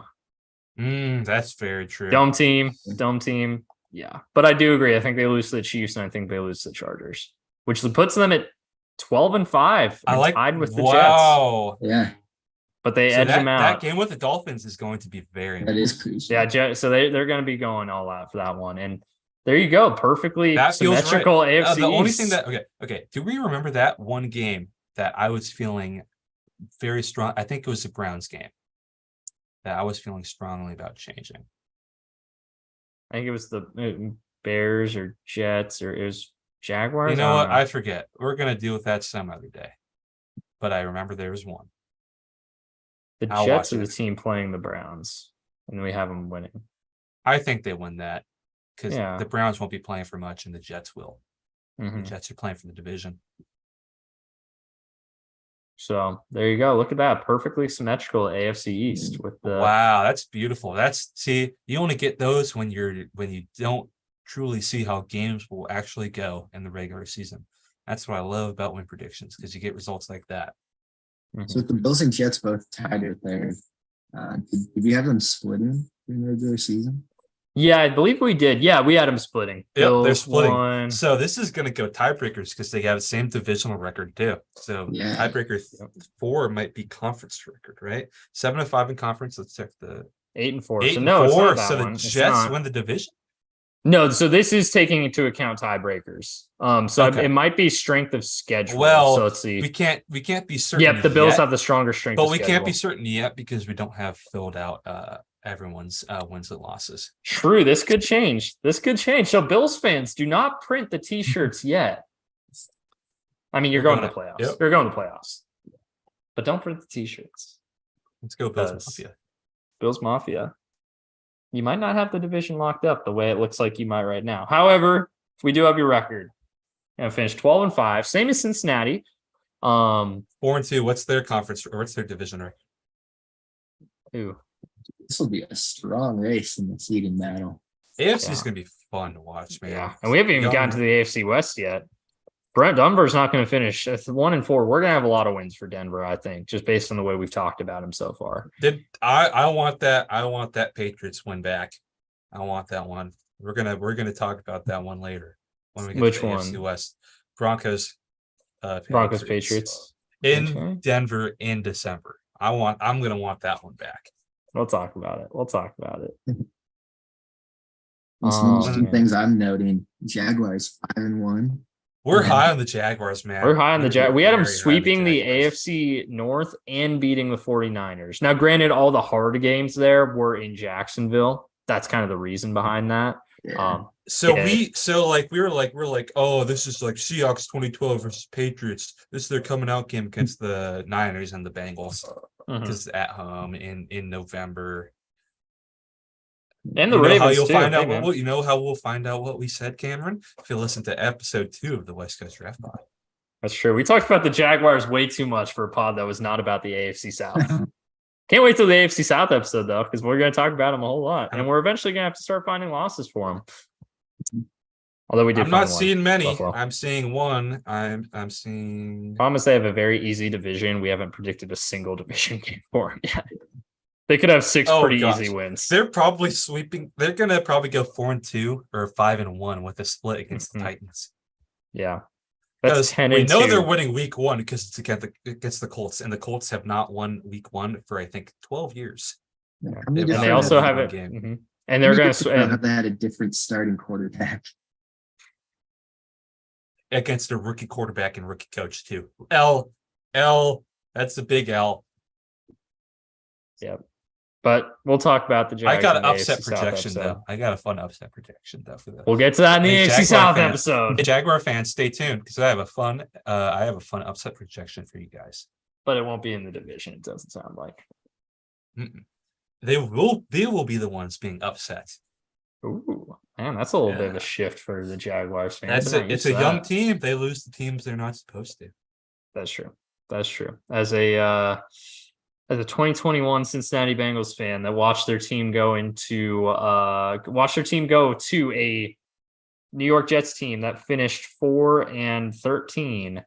S1: them.
S2: That's very true.
S1: Dome team. Yeah, but I do agree. I think they lose to the Chiefs, and I think they lose to the Chargers, which puts them at 12-5. Tied with the Jets.
S3: Yeah,
S1: but they edge them out.
S2: That game with the Dolphins is going to be very.
S3: That is crucial.
S1: Yeah, so they're going to be going all out for that one, and there you go, perfectly symmetrical
S2: right.
S1: AFC.
S2: The only thing that okay. Do we remember that one game that I was feeling very strong? I think it was the Browns game that I was feeling strongly about changing.
S1: I think it was the Bears or Jets, or it was Jaguars.
S2: You know what? I forget. We're gonna deal with that some other day. But I remember there was one.
S1: The Jets are the team playing the Browns, and we have them winning.
S2: I think they win that because the Browns won't be playing for much, and the Jets will. The Jets are playing for the division.
S1: So there you go. Look at that. Perfectly symmetrical AFC East with the
S2: wow, that's beautiful. You only get those when you don't truly see how games will actually go in the regular season. That's what I love about win predictions, because you get results like that.
S3: So with the Bills and Jets both tied with there, did we have them splitting in the regular season?
S1: Yeah, I believe we did. Yeah, we had them splitting.
S2: Yep, they're splitting. So this is going to go tiebreakers because they have the same divisional record too. So tiebreaker 4 might be conference record, right? 7-5 in conference. Let's check the
S1: 8-4. So
S2: no,
S1: it's not that
S2: so
S1: one.
S2: The Jets win the division.
S1: No, so this is taking into account tiebreakers. It might be strength of schedule.
S2: Well,
S1: so let's see.
S2: We can't be certain.
S1: Yep, the Bills have the stronger strength.
S2: But we can't be certain yet because we don't have filled out everyone's wins and losses.
S1: True. This could change. So Bills fans, do not print the T-shirts yet. I mean, you're going to the playoffs.
S2: Yep.
S1: You're going to playoffs. But don't print the T-shirts.
S2: Let's go Bills Mafia.
S1: Bills Mafia. You might not have the division locked up the way it looks like you might right now. However, we do have your record. And finished 12-5, same as Cincinnati.
S2: 4-2. What's their conference or what's their division record?
S1: Ooh.
S3: This will be a strong race in the seeding battle.
S2: AFC is going to be fun to watch, man.
S1: Yeah, and we haven't even gotten to the AFC West yet. Denver's not going to finish 1-4. We're going to have a lot of wins for Denver, I think, just based on the way we've talked about him so far.
S2: I want that Patriots win back. I want that one. We're gonna talk about that one later when we get to the AFC West. Broncos
S1: Patriots
S2: in Denver in December. I'm gonna want that one back.
S1: We'll talk about it.
S3: Some interesting things I'm noting. Jaguars 5-1.
S2: We're high on the Jaguars, man.
S1: We're high on the Jaguars. We had them sweeping the AFC North and beating the 49ers. Now, granted, all the hard games there were in Jacksonville. That's kind of the reason behind that.
S3: Yeah.
S2: We're like, oh, this is like Seahawks 2012 versus Patriots. This is their coming out game against the Niners and the Bengals because it's at home in November.
S1: And the Ravens
S2: you'll find out how we'll find out what we said, Cameron, if you listen to episode 2 of the West Coast Draft Pod.
S1: That's true. We talked about the Jaguars way too much for a pod that was not about the AFC South. Can't wait till the AFC South episode though, because we're going to talk about them a whole lot, and we're eventually going to have to start finding losses for them. Although we did,
S2: I'm not seeing many. Buffalo. I'm seeing one. I'm seeing.
S1: Promise they have a very easy division. We haven't predicted a single division game for them yet. They could have 6 easy wins.
S2: They're probably sweeping. They're gonna probably go 4-2 or 5-1 with a split against the Titans.
S1: Yeah, that's 10-2.
S2: We know they're winning week 1 because it's against the Colts, and the Colts have not won week 1 for I think 12 years.
S3: Yeah,
S1: and they also have it. And they're going to
S3: have had a different starting quarterback
S2: against a rookie quarterback and rookie coach too. L L. That's a big L.
S1: Yep. But we'll talk about the Jags.
S2: I got an
S1: in the
S2: upset
S1: AFC South
S2: projection
S1: episode.
S2: though. I got a fun upset projection though for that.
S1: We'll get to that in the AFC South episode.
S2: Hey, Jaguar fans, stay tuned because I have a fun upset projection for you guys.
S1: But it won't be in the division. It doesn't sound like.
S2: Mm-mm. They will be the ones being upset.
S1: Ooh, man, that's a little bit of a shift for the Jaguars fans.
S2: It's a young team. They lose the teams they're not supposed to.
S1: That's true. That's true. As a 2021 Cincinnati Bengals fan that watched their team go to a New York Jets team that finished 4-13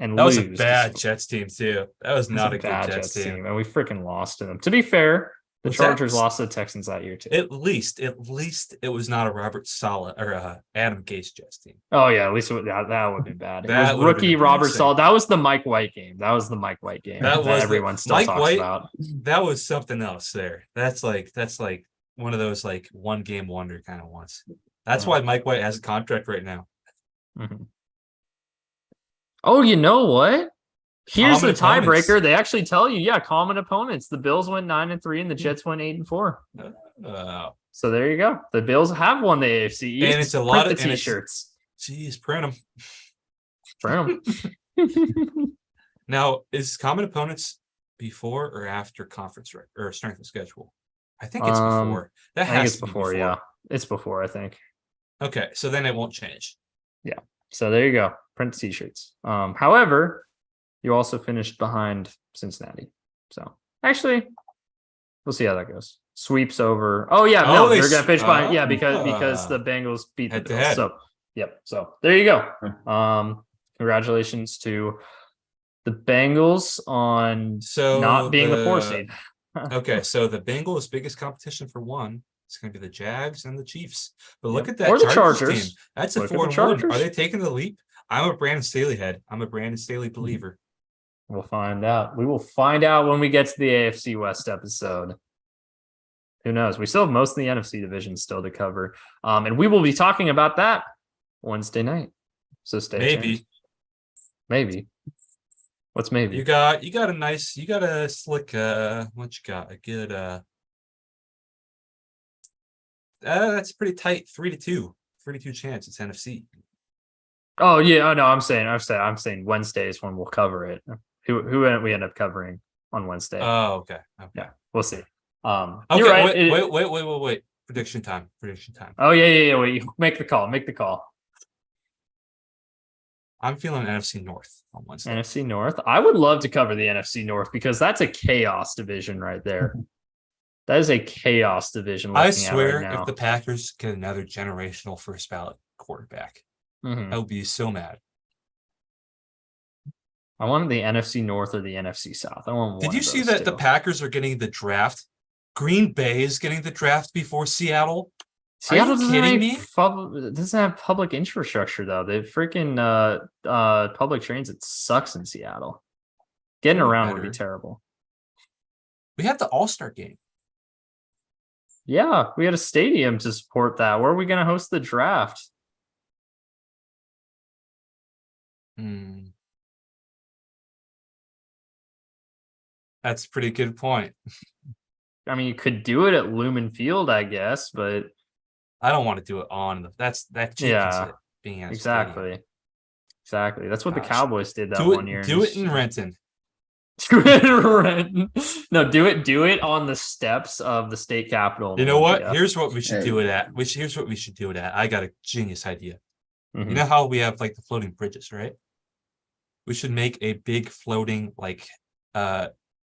S1: and
S2: that was
S1: lose.
S2: a bad Jets team too. That was not a good Jets team,
S1: and we freaking lost to them. To be fair, the Chargers lost to the Texans that year too.
S2: At least it was not a Robert Saleh or Adam Gase Jets team.
S1: Oh yeah, at least that would have been bad. It was rookie Robert Saleh. That was the Mike White game. That everyone still talks about.
S2: That was something else there. That's like one of those like one game wonder kind of ones. That's why Mike White has a contract right now.
S1: Mm-hmm. Oh, you know what? Here's the tiebreaker. They actually tell you, common opponents. The Bills went 9-3 and the Jets went 8-4. So there you go. The Bills have won the AFC East.
S2: And it's a lot of
S1: t-shirts.
S2: Jeez, print
S1: them.
S2: Now, is common opponents before or after conference or strength of schedule? I think it's before.
S1: I think it's before. Yeah, it's before. I think.
S2: Okay, so then it won't change.
S1: Yeah. So there you go. Print t-shirts. However, you also finished behind Cincinnati. So actually, we'll see how that goes. Sweeps over. Oh yeah, no, they're gonna finish behind. Yeah, because the Bengals beat the Bills. So yep. So there you go. Congratulations to the Bengals on not being the 4 seed.
S2: Okay, so the Bengals' biggest competition for one is going to be the Jags and the Chiefs. But look at that Chargers team. That's a 4-1. Are they taking the leap? I'm a Brandon Staley head. I'm a Brandon Staley believer.
S1: We'll find out. We will find out when we get to the AFC West episode. Who knows? We still have most of the NFC division still to cover. And we will be talking about that Wednesday night. So stay tuned. Maybe. What's maybe?
S2: You got a slick what you got? A good that's pretty tight. 3-2. 32 chance it's NFC.
S1: Oh yeah, no, I'm saying Wednesday is when we'll cover it. Who we end up covering on Wednesday?
S2: Oh, okay.
S1: Yeah, we'll see.
S2: Okay,
S1: you're right.
S2: Wait. Prediction time.
S1: Oh yeah. Wait, make the call.
S2: I'm feeling NFC North on Wednesday.
S1: NFC North. I would love to cover the NFC North because that's a chaos division right there. That is a chaos division.
S2: I swear, if the Packers get another generational first ballot quarterback, I would be so mad.
S1: I wanted the NFC North or the NFC South. I want.
S2: Did you see that the Packers are getting the draft? Green Bay is getting the draft before Seattle.
S1: Seattle doesn't have public infrastructure though. They freaking public transit sucks in Seattle. Getting around would be terrible.
S2: We have the All-Star game.
S1: Yeah, we had a stadium to support that. Where are we going to host the draft?
S2: That's a pretty good point.
S1: I mean, you could do it at Lumen Field, I guess, but
S2: I don't want to do it on being
S1: exactly. That's what the Cowboys did that 1 year.
S2: Do it in Renton.
S1: No, do it on the steps of the state capitol.
S2: You know what? Here's what we should do it at. Here's what we should do it at. I got a genius idea. You know how we have like the floating bridges, right? We should make a big floating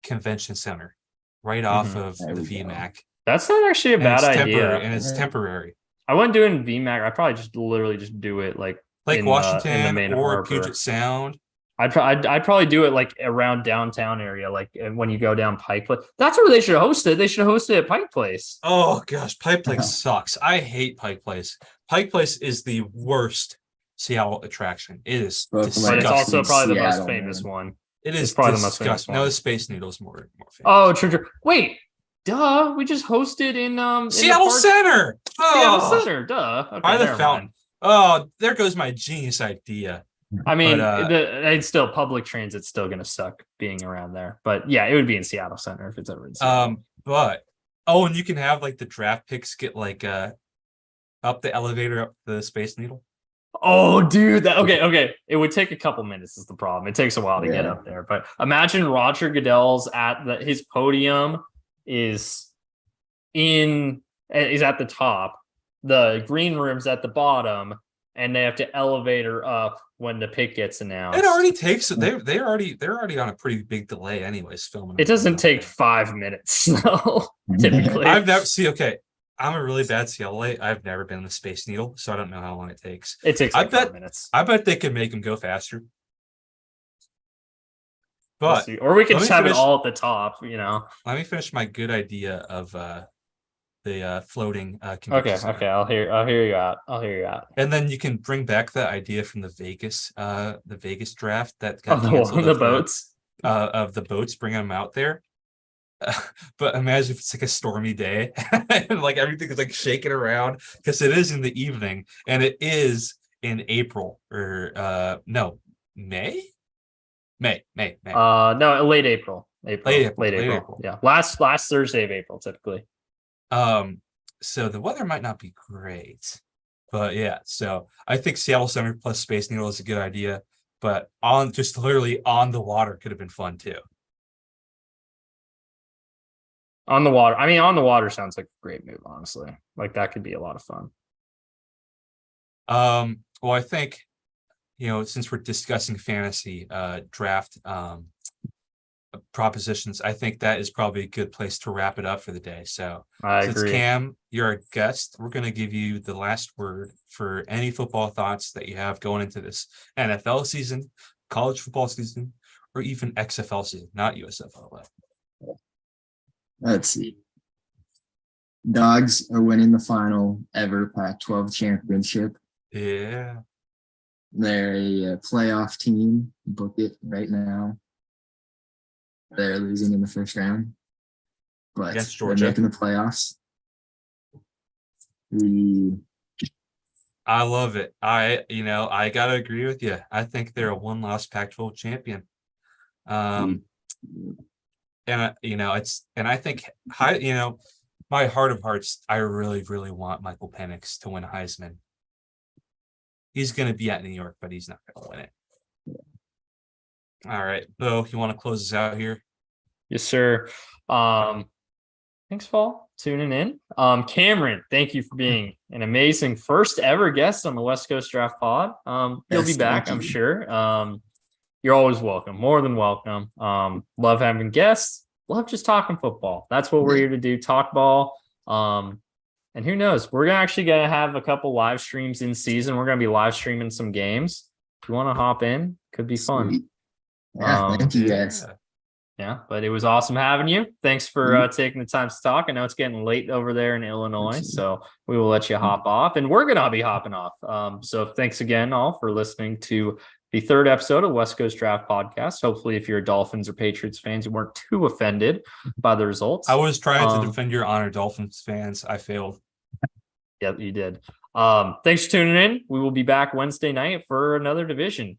S2: convention center right off of the VMAC.
S1: That's not actually a bad idea.
S2: And it's temporary.
S1: I wouldn't do it in VMAC. I'd probably just literally just do it like in
S2: Washington
S1: in the main
S2: or
S1: harbor.
S2: Puget Sound.
S1: I'd probably do it like around downtown area, like when you go down Pike Place. That's where they should host it. They should host it at Pike Place.
S2: Oh gosh, Pike Place sucks. I hate Pike Place. Pike Place is the worst Seattle attraction. It is,
S1: but it's also probably the most famous one.
S2: It is probably the most famous one. No, the Space Needle's more famous.
S1: Oh, true. Wait, duh. We just hosted in
S2: Seattle Center.
S1: Seattle Center, duh. Okay,
S2: by the fountain. Oh, there goes my genius idea.
S1: I mean,
S2: But,
S1: it's still public transit's still going to suck being around there. But yeah, it would be in Seattle Center if it's ever in Seattle.
S2: But and you can have like the draft picks get like up the elevator up the Space Needle.
S1: Oh, dude, okay. It would take a couple minutes is the problem. It takes a while to get up there. But imagine Roger Goodell's his podium is at the top. The green room's at the bottom, and they have to elevator up when the pick gets announced.
S2: It already takes they're already on a pretty big delay anyways filming.
S1: It doesn't take 5 minutes though, typically.
S2: I've never I'm a really bad CLA. I've never been in the Space Needle, so I don't know how long it takes.
S1: It takes like 5 minutes.
S2: I bet they could make them go faster. But
S1: or we could just have it all at the top,
S2: Let me finish my good idea of the floating
S1: okay, I'll hear you out.
S2: And then you can bring back the idea from the Vegas draft that
S1: got the boats.
S2: Of the boats, bringing them out there. But imagine if it's like a stormy day and like everything is like shaking around because it is in the evening and it is in April or May.
S1: No, late April. Late April. Yeah, last Thursday of April typically.
S2: So the weather might not be great, but yeah. So I think Seattle Center plus Space Needle is a good idea, but literally on the water could have been fun too.
S1: On the water. I mean, on the water sounds like a great move, honestly. Like that could be a lot of fun.
S2: Well, I think, since we're discussing fantasy draft propositions, I think that is probably a good place to wrap it up for the day. So since
S1: agree.
S2: Cam, you're a guest, we're going to give you the last word for any football thoughts that you have going into this NFL season, college football season, or even XFL season, not USFL.
S3: Let's see. Dogs are winning the final ever Pac-12 championship.
S2: Yeah.
S3: They're a playoff team. Book it right now. They're losing in the first round, but
S2: against Georgia,
S3: they're making the playoffs.
S2: I love it. I gotta agree with you. I think they're a one-loss Pac-12 champion. And I think my heart of hearts, I really, really want Michael Penix to win a Heisman. He's going to be at New York, but he's not going to win it. All right, Beau, you want to close us out here?
S1: Yes, sir. Thanks, Paul, tuning in. Cameron, thank you for being an amazing first ever guest on the West Coast Draft Pod. You'll be back, I'm sure. You're always welcome, more than welcome. Love having guests. Love just talking football. That's what we're here to do, talk ball. And who knows? We're actually going to have a couple live streams in season. We're going to be live streaming some games. If you want to hop in, could be fun.
S3: Yeah, thank you guys.
S1: Yeah, but it was awesome having you. Thanks for taking the time to talk. I know it's getting late over there in Illinois, so we will let you hop off, and we're going to be hopping off. So thanks again all for listening to the third episode of West Coast Draft Podcast. Hopefully, if you're a Dolphins or Patriots fans, you weren't too offended by the results.
S2: I was trying to defend your honor, Dolphins fans. I failed.
S1: Yeah, you did. Thanks for tuning in. We will be back Wednesday night for another division.